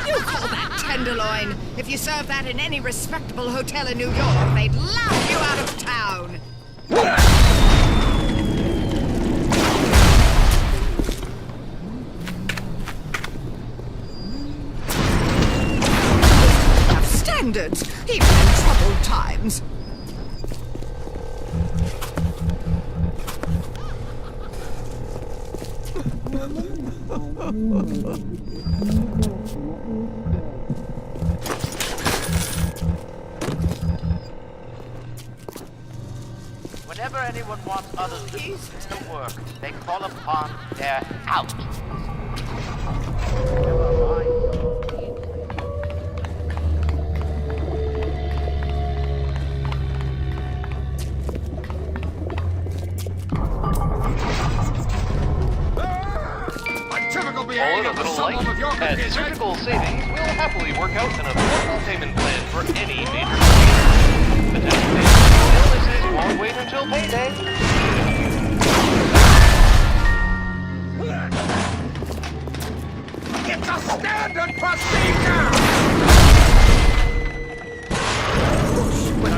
You call that tenderloin? If you serve that in any respectable hotel in New York, they'd laugh you out of town. Have standards, even in troubled times. Whenever anyone wants others to do their work, they call upon their out. Fallen a little light? At Surgical Savings, we'll happily work out an affordable payment plan for any major procedure. Potential illnesses won't wait until payday. It's a standard procedure! When I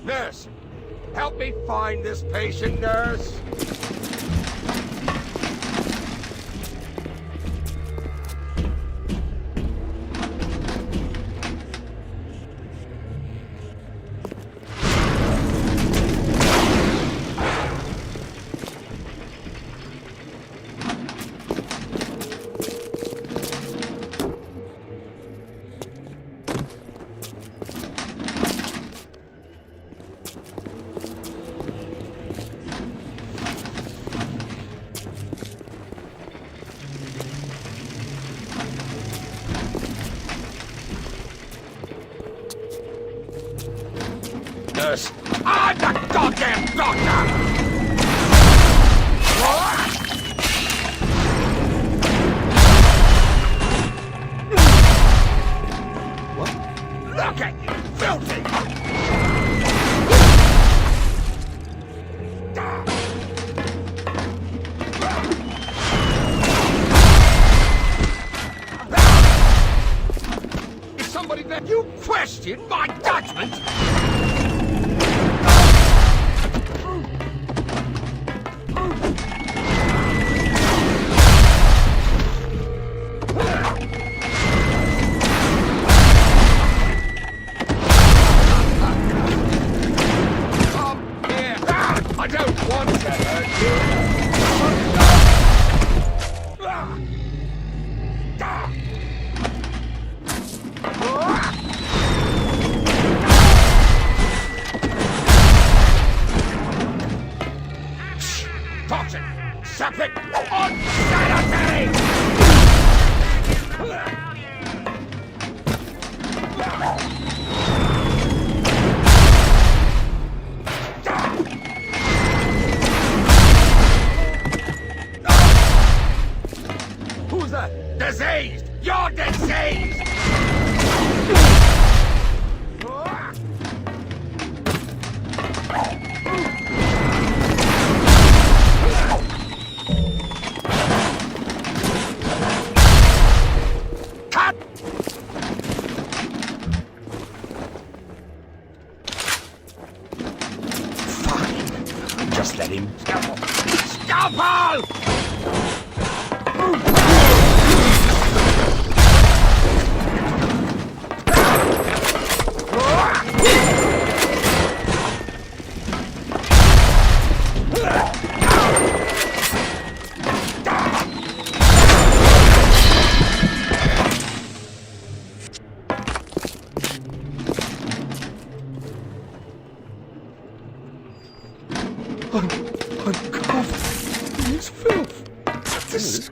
Nurse, help me find this patient, nurse. nurse. I'm the goddamn doctor! What? Look at you, filthy! Is somebody there? You question my judgment? I don't want to hurt you. Toxic! Septic! Unsanitary! Who's that? Diseased! You're diseased! Cut! Fine. Just let him. Scalpel! Scalpel! I'm covered in this filth. This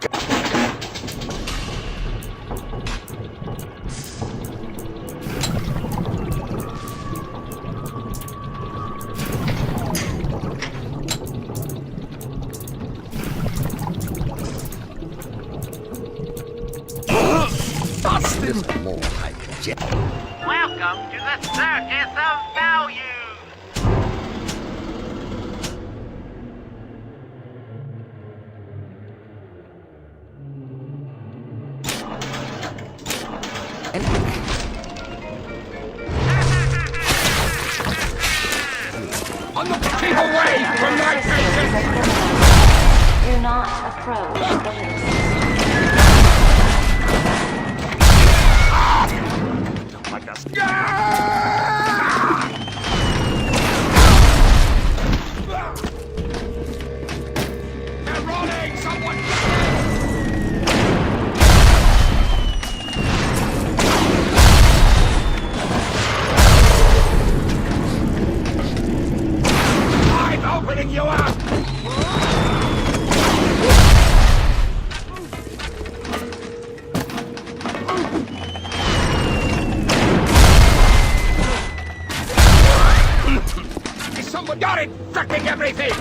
more like Welcome to the Circus of Value! keep away from my patient! Do not approach the lift. Don't like us. They're running! Someone! I'm opening you up! Someone got infecting everything!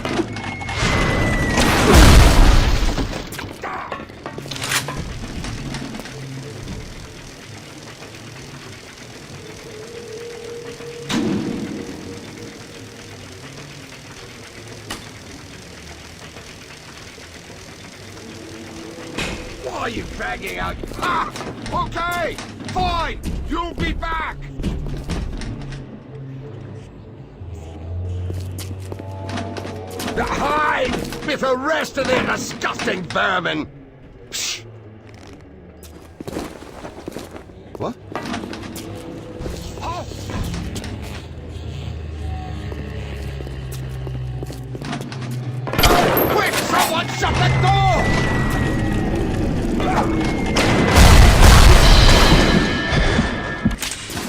Why are you dragging out? Ah! Okay! Fine! You'll be back! Hide with the rest of the disgusting vermin! Psh. What? Oh. Quick! Someone shut the door!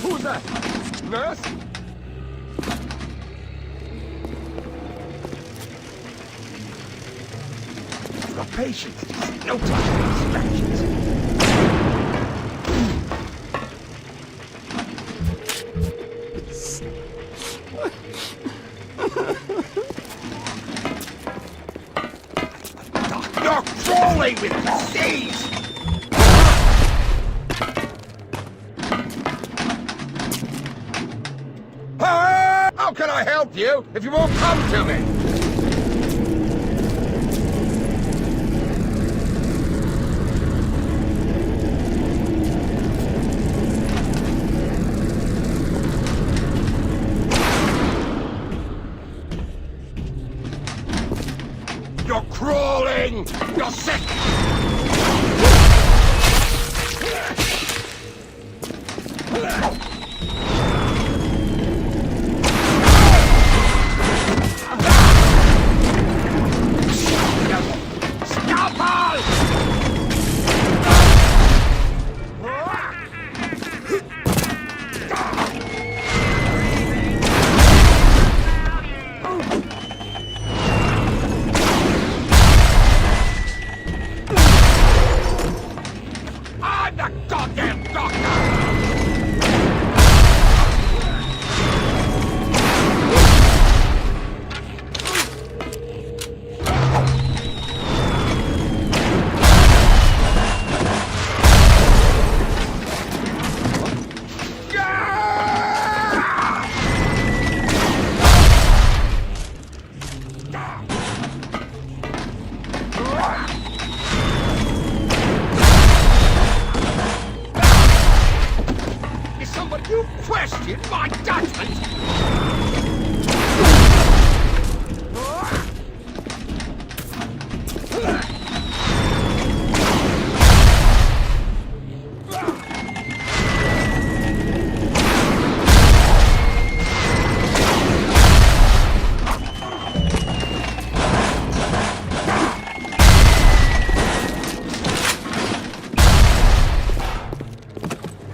Who's that? Nurse? Got patience. No time for distractions. You're crawling with disease! How can I help you if you won't come to me? You're crawling! You're sick! I'm the goddamn doctor! Is somebody you question my judgment?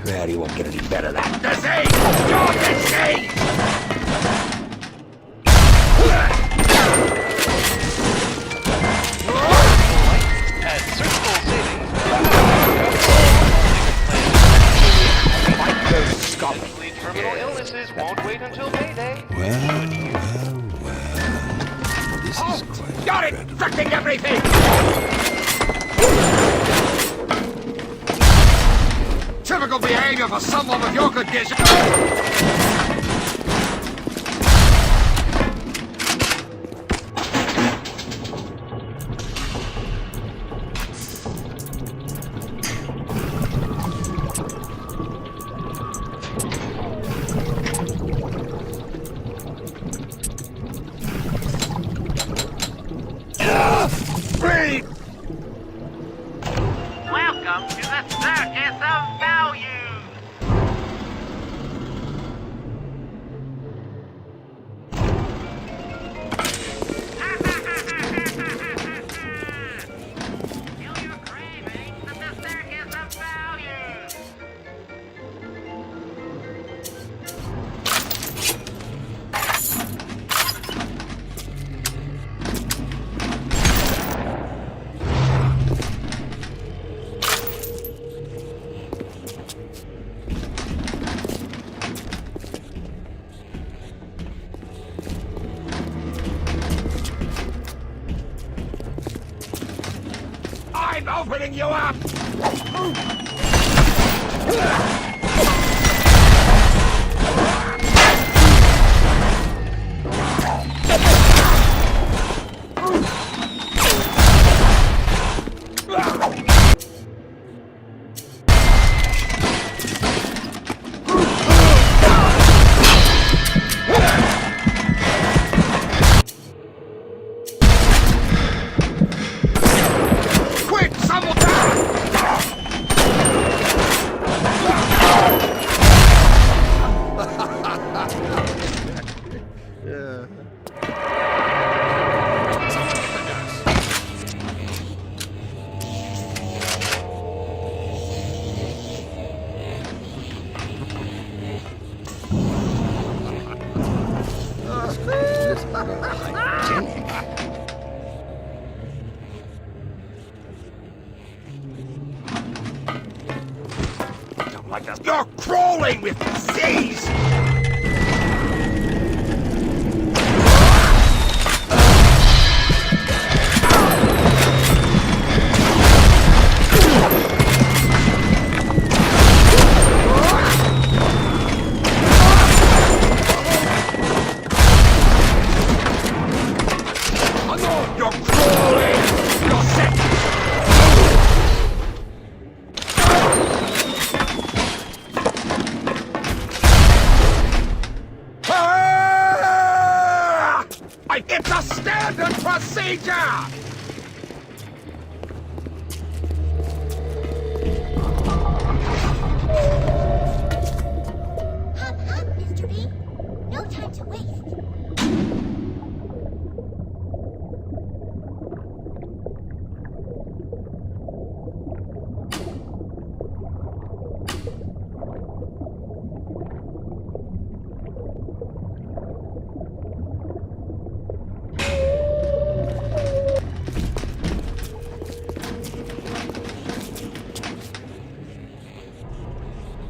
Well, you won't get any better than that. Disease! You're disease! And surgical savings. Genetically terminal illnesses won't wait until payday. This is quite Got it! Infecting everything! Typical behavior for someone with your condition. Breathe! Welcome to the circus of value. Feel your cravings at the circus of value. I'm opening you up! Quick, someone! You're crawling with disease! the standard procedure! Hop, hop, Mr. B. No time to waste.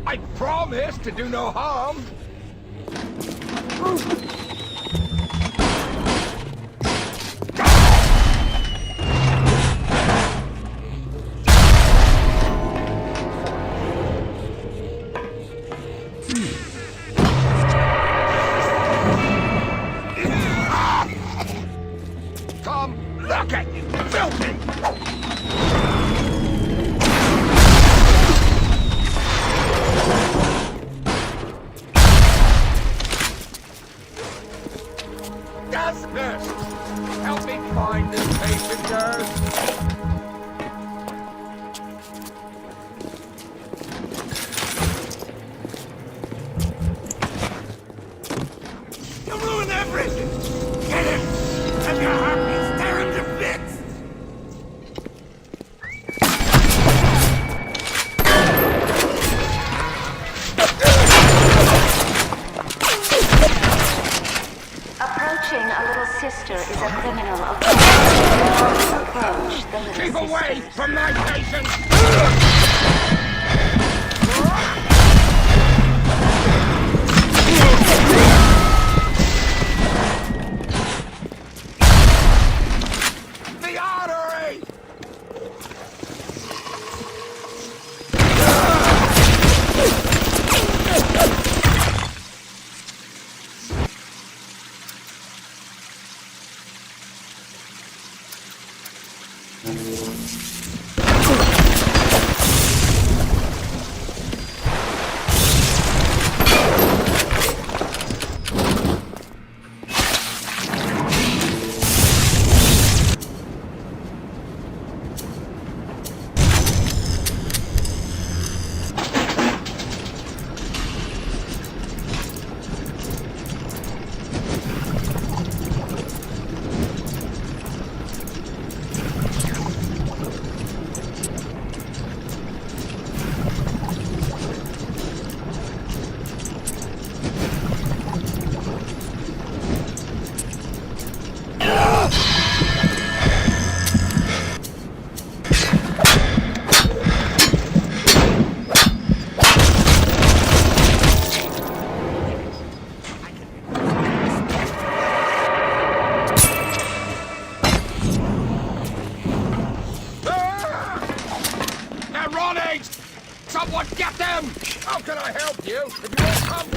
I promise to do no harm. Come, look at you, filthy! Dismissed! Help me find this patient nurse. You ruined everything! Get him! If you hurt me, tear him to bits! Approaching a little sister is a criminal offense. Approach the little Keep away sisters. from my patients! The artery! They're running! Someone get them! How can I help you if you won't come?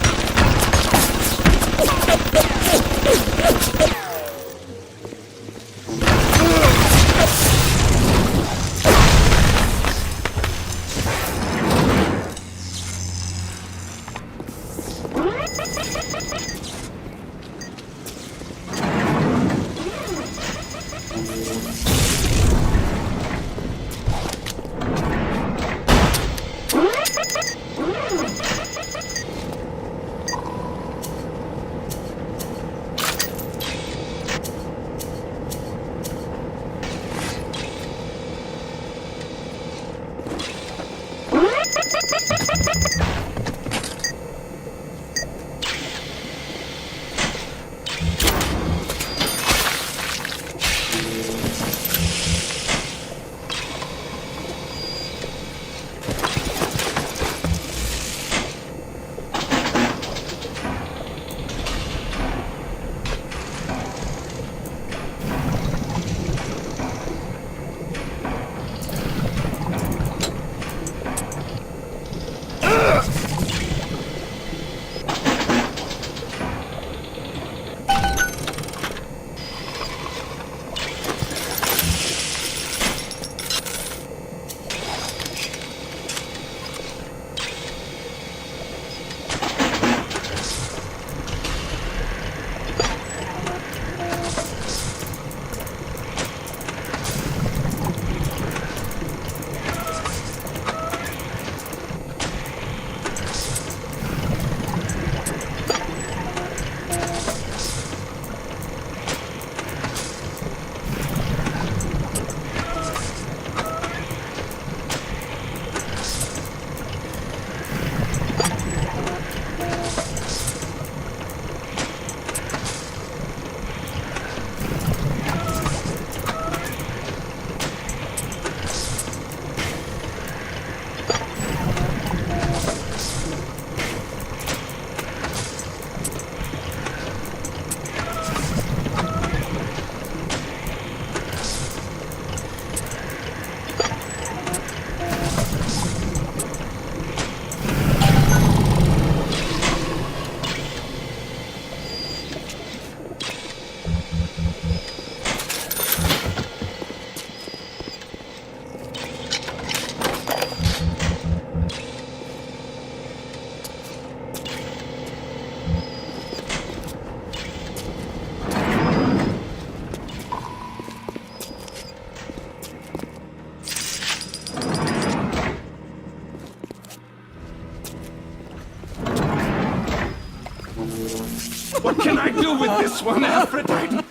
do with this one, Aphrodite?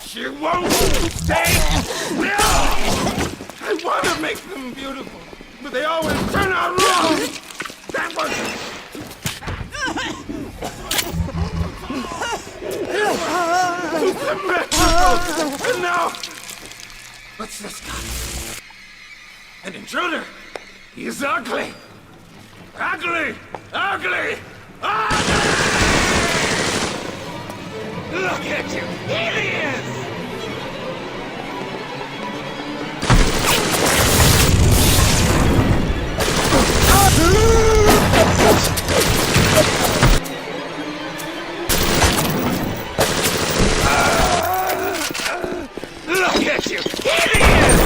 She won't stay still! I want to make them beautiful, but they always turn out wrong! That was... symmetrical! And now... What's this guy? An intruder! He's ugly! Ugly! Ugly! Ugly! Look at you! Here he is! Look at you! Here he is!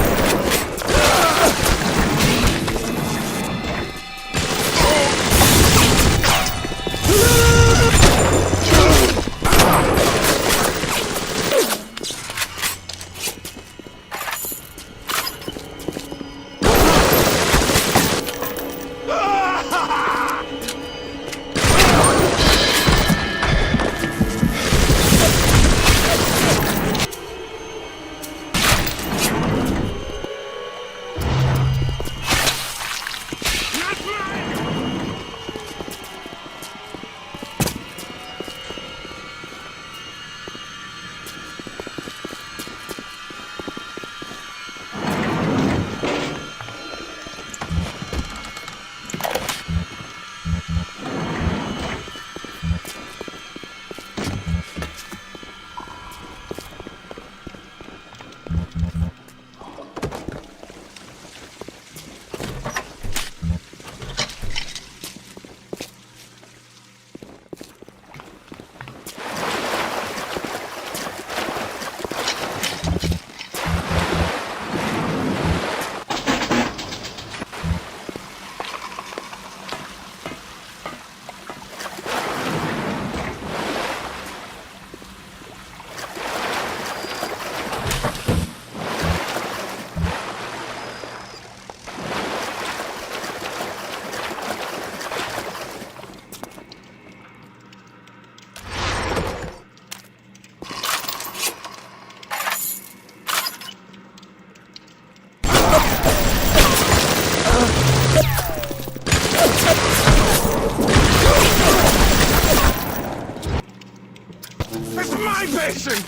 It's my patient!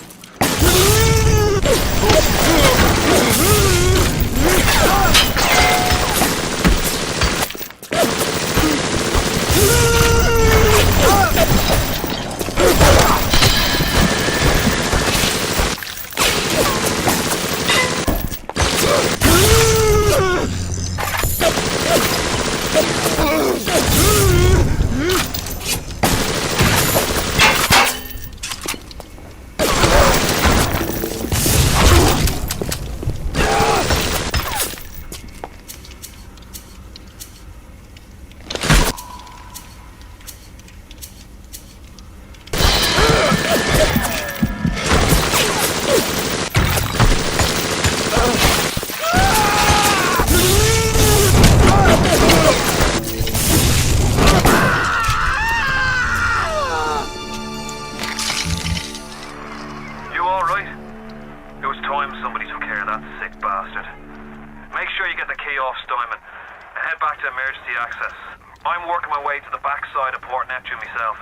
I'm working my way to the backside of Port Neptune myself.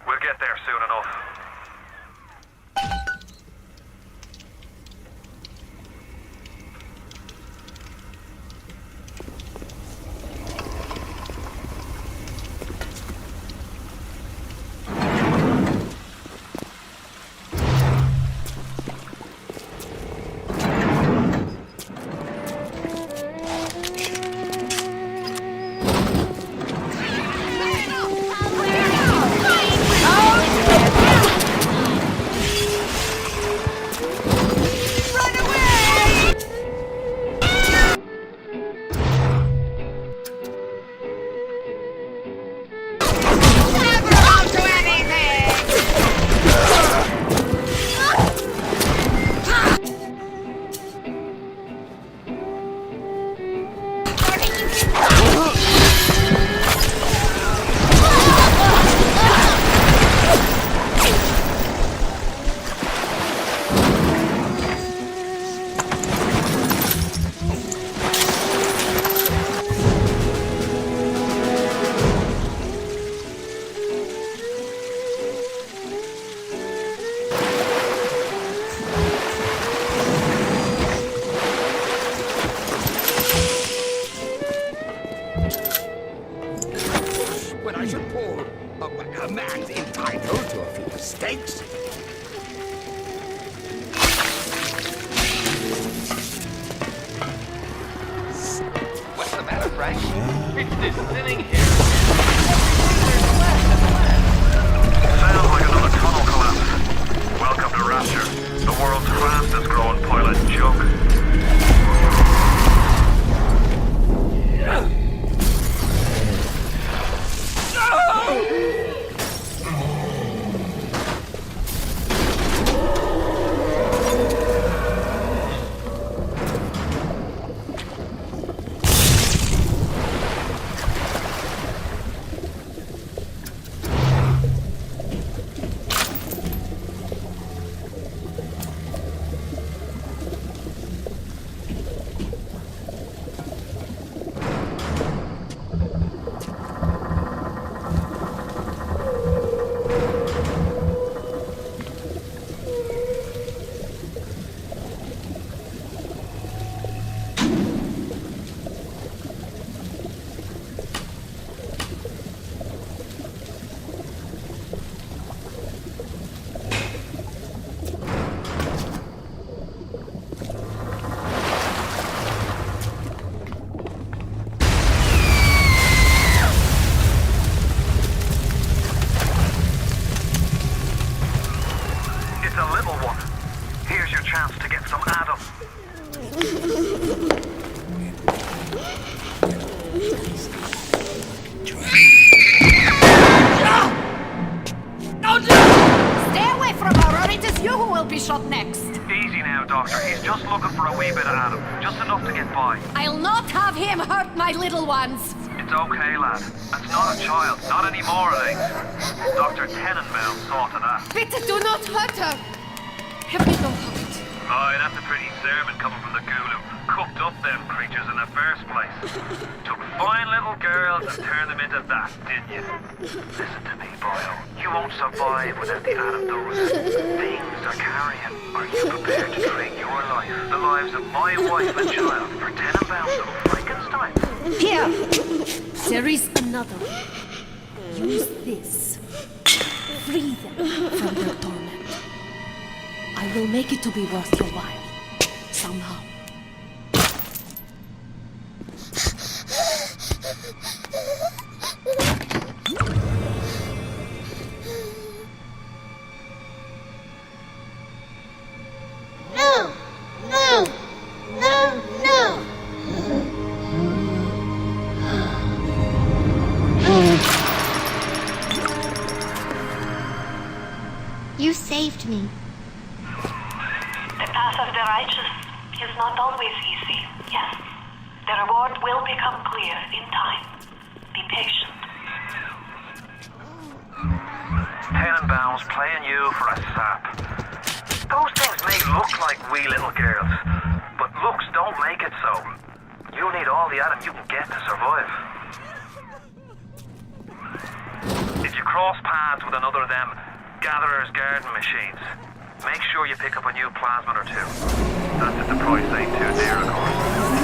We'll get there soon enough. man's entitled to a few mistakes. What's the matter, Frank? It's this thinning hair. Sounds like another tunnel collapse. Welcome to Rapture, the world's fastest growing pilot joke. Shot next. Easy now, Doctor. He's just looking for a wee bit of Adam. Just enough to get by. I'll not have him hurt my little ones. It's okay, lad. It's not a child. Not anymore, it ain't. Dr. Tenenbaum saw to that. Bitte do not hurt her. Have you no heart? Aye, that's a pretty sermon coming from the ghoul who cooked up them creatures in the first place. Took fine little girls and turned them into that, didn't you? Listen to me, Bio. You won't survive without the Adam Doris. Things are carrying. Are you prepared to trade your life, the lives of my wife and child, for Tenenbaum's little Frankenstein? Here! There is another. Use this. Free them from their torment. I will make it to be worth your while. Somehow. No! No! No! No! You saved me. The path of the righteous is not always easy, yes. The reward will become clear in time. Be patient. Tenenbaum's playing you for a sap. Those things may look like wee little girls, but looks don't make it so. You need all the Adam you can get to survive. If you cross paths with another of them Gatherer's Garden machines, make sure you pick up a new plasmid or two. That's if the price ain't too dear, of course.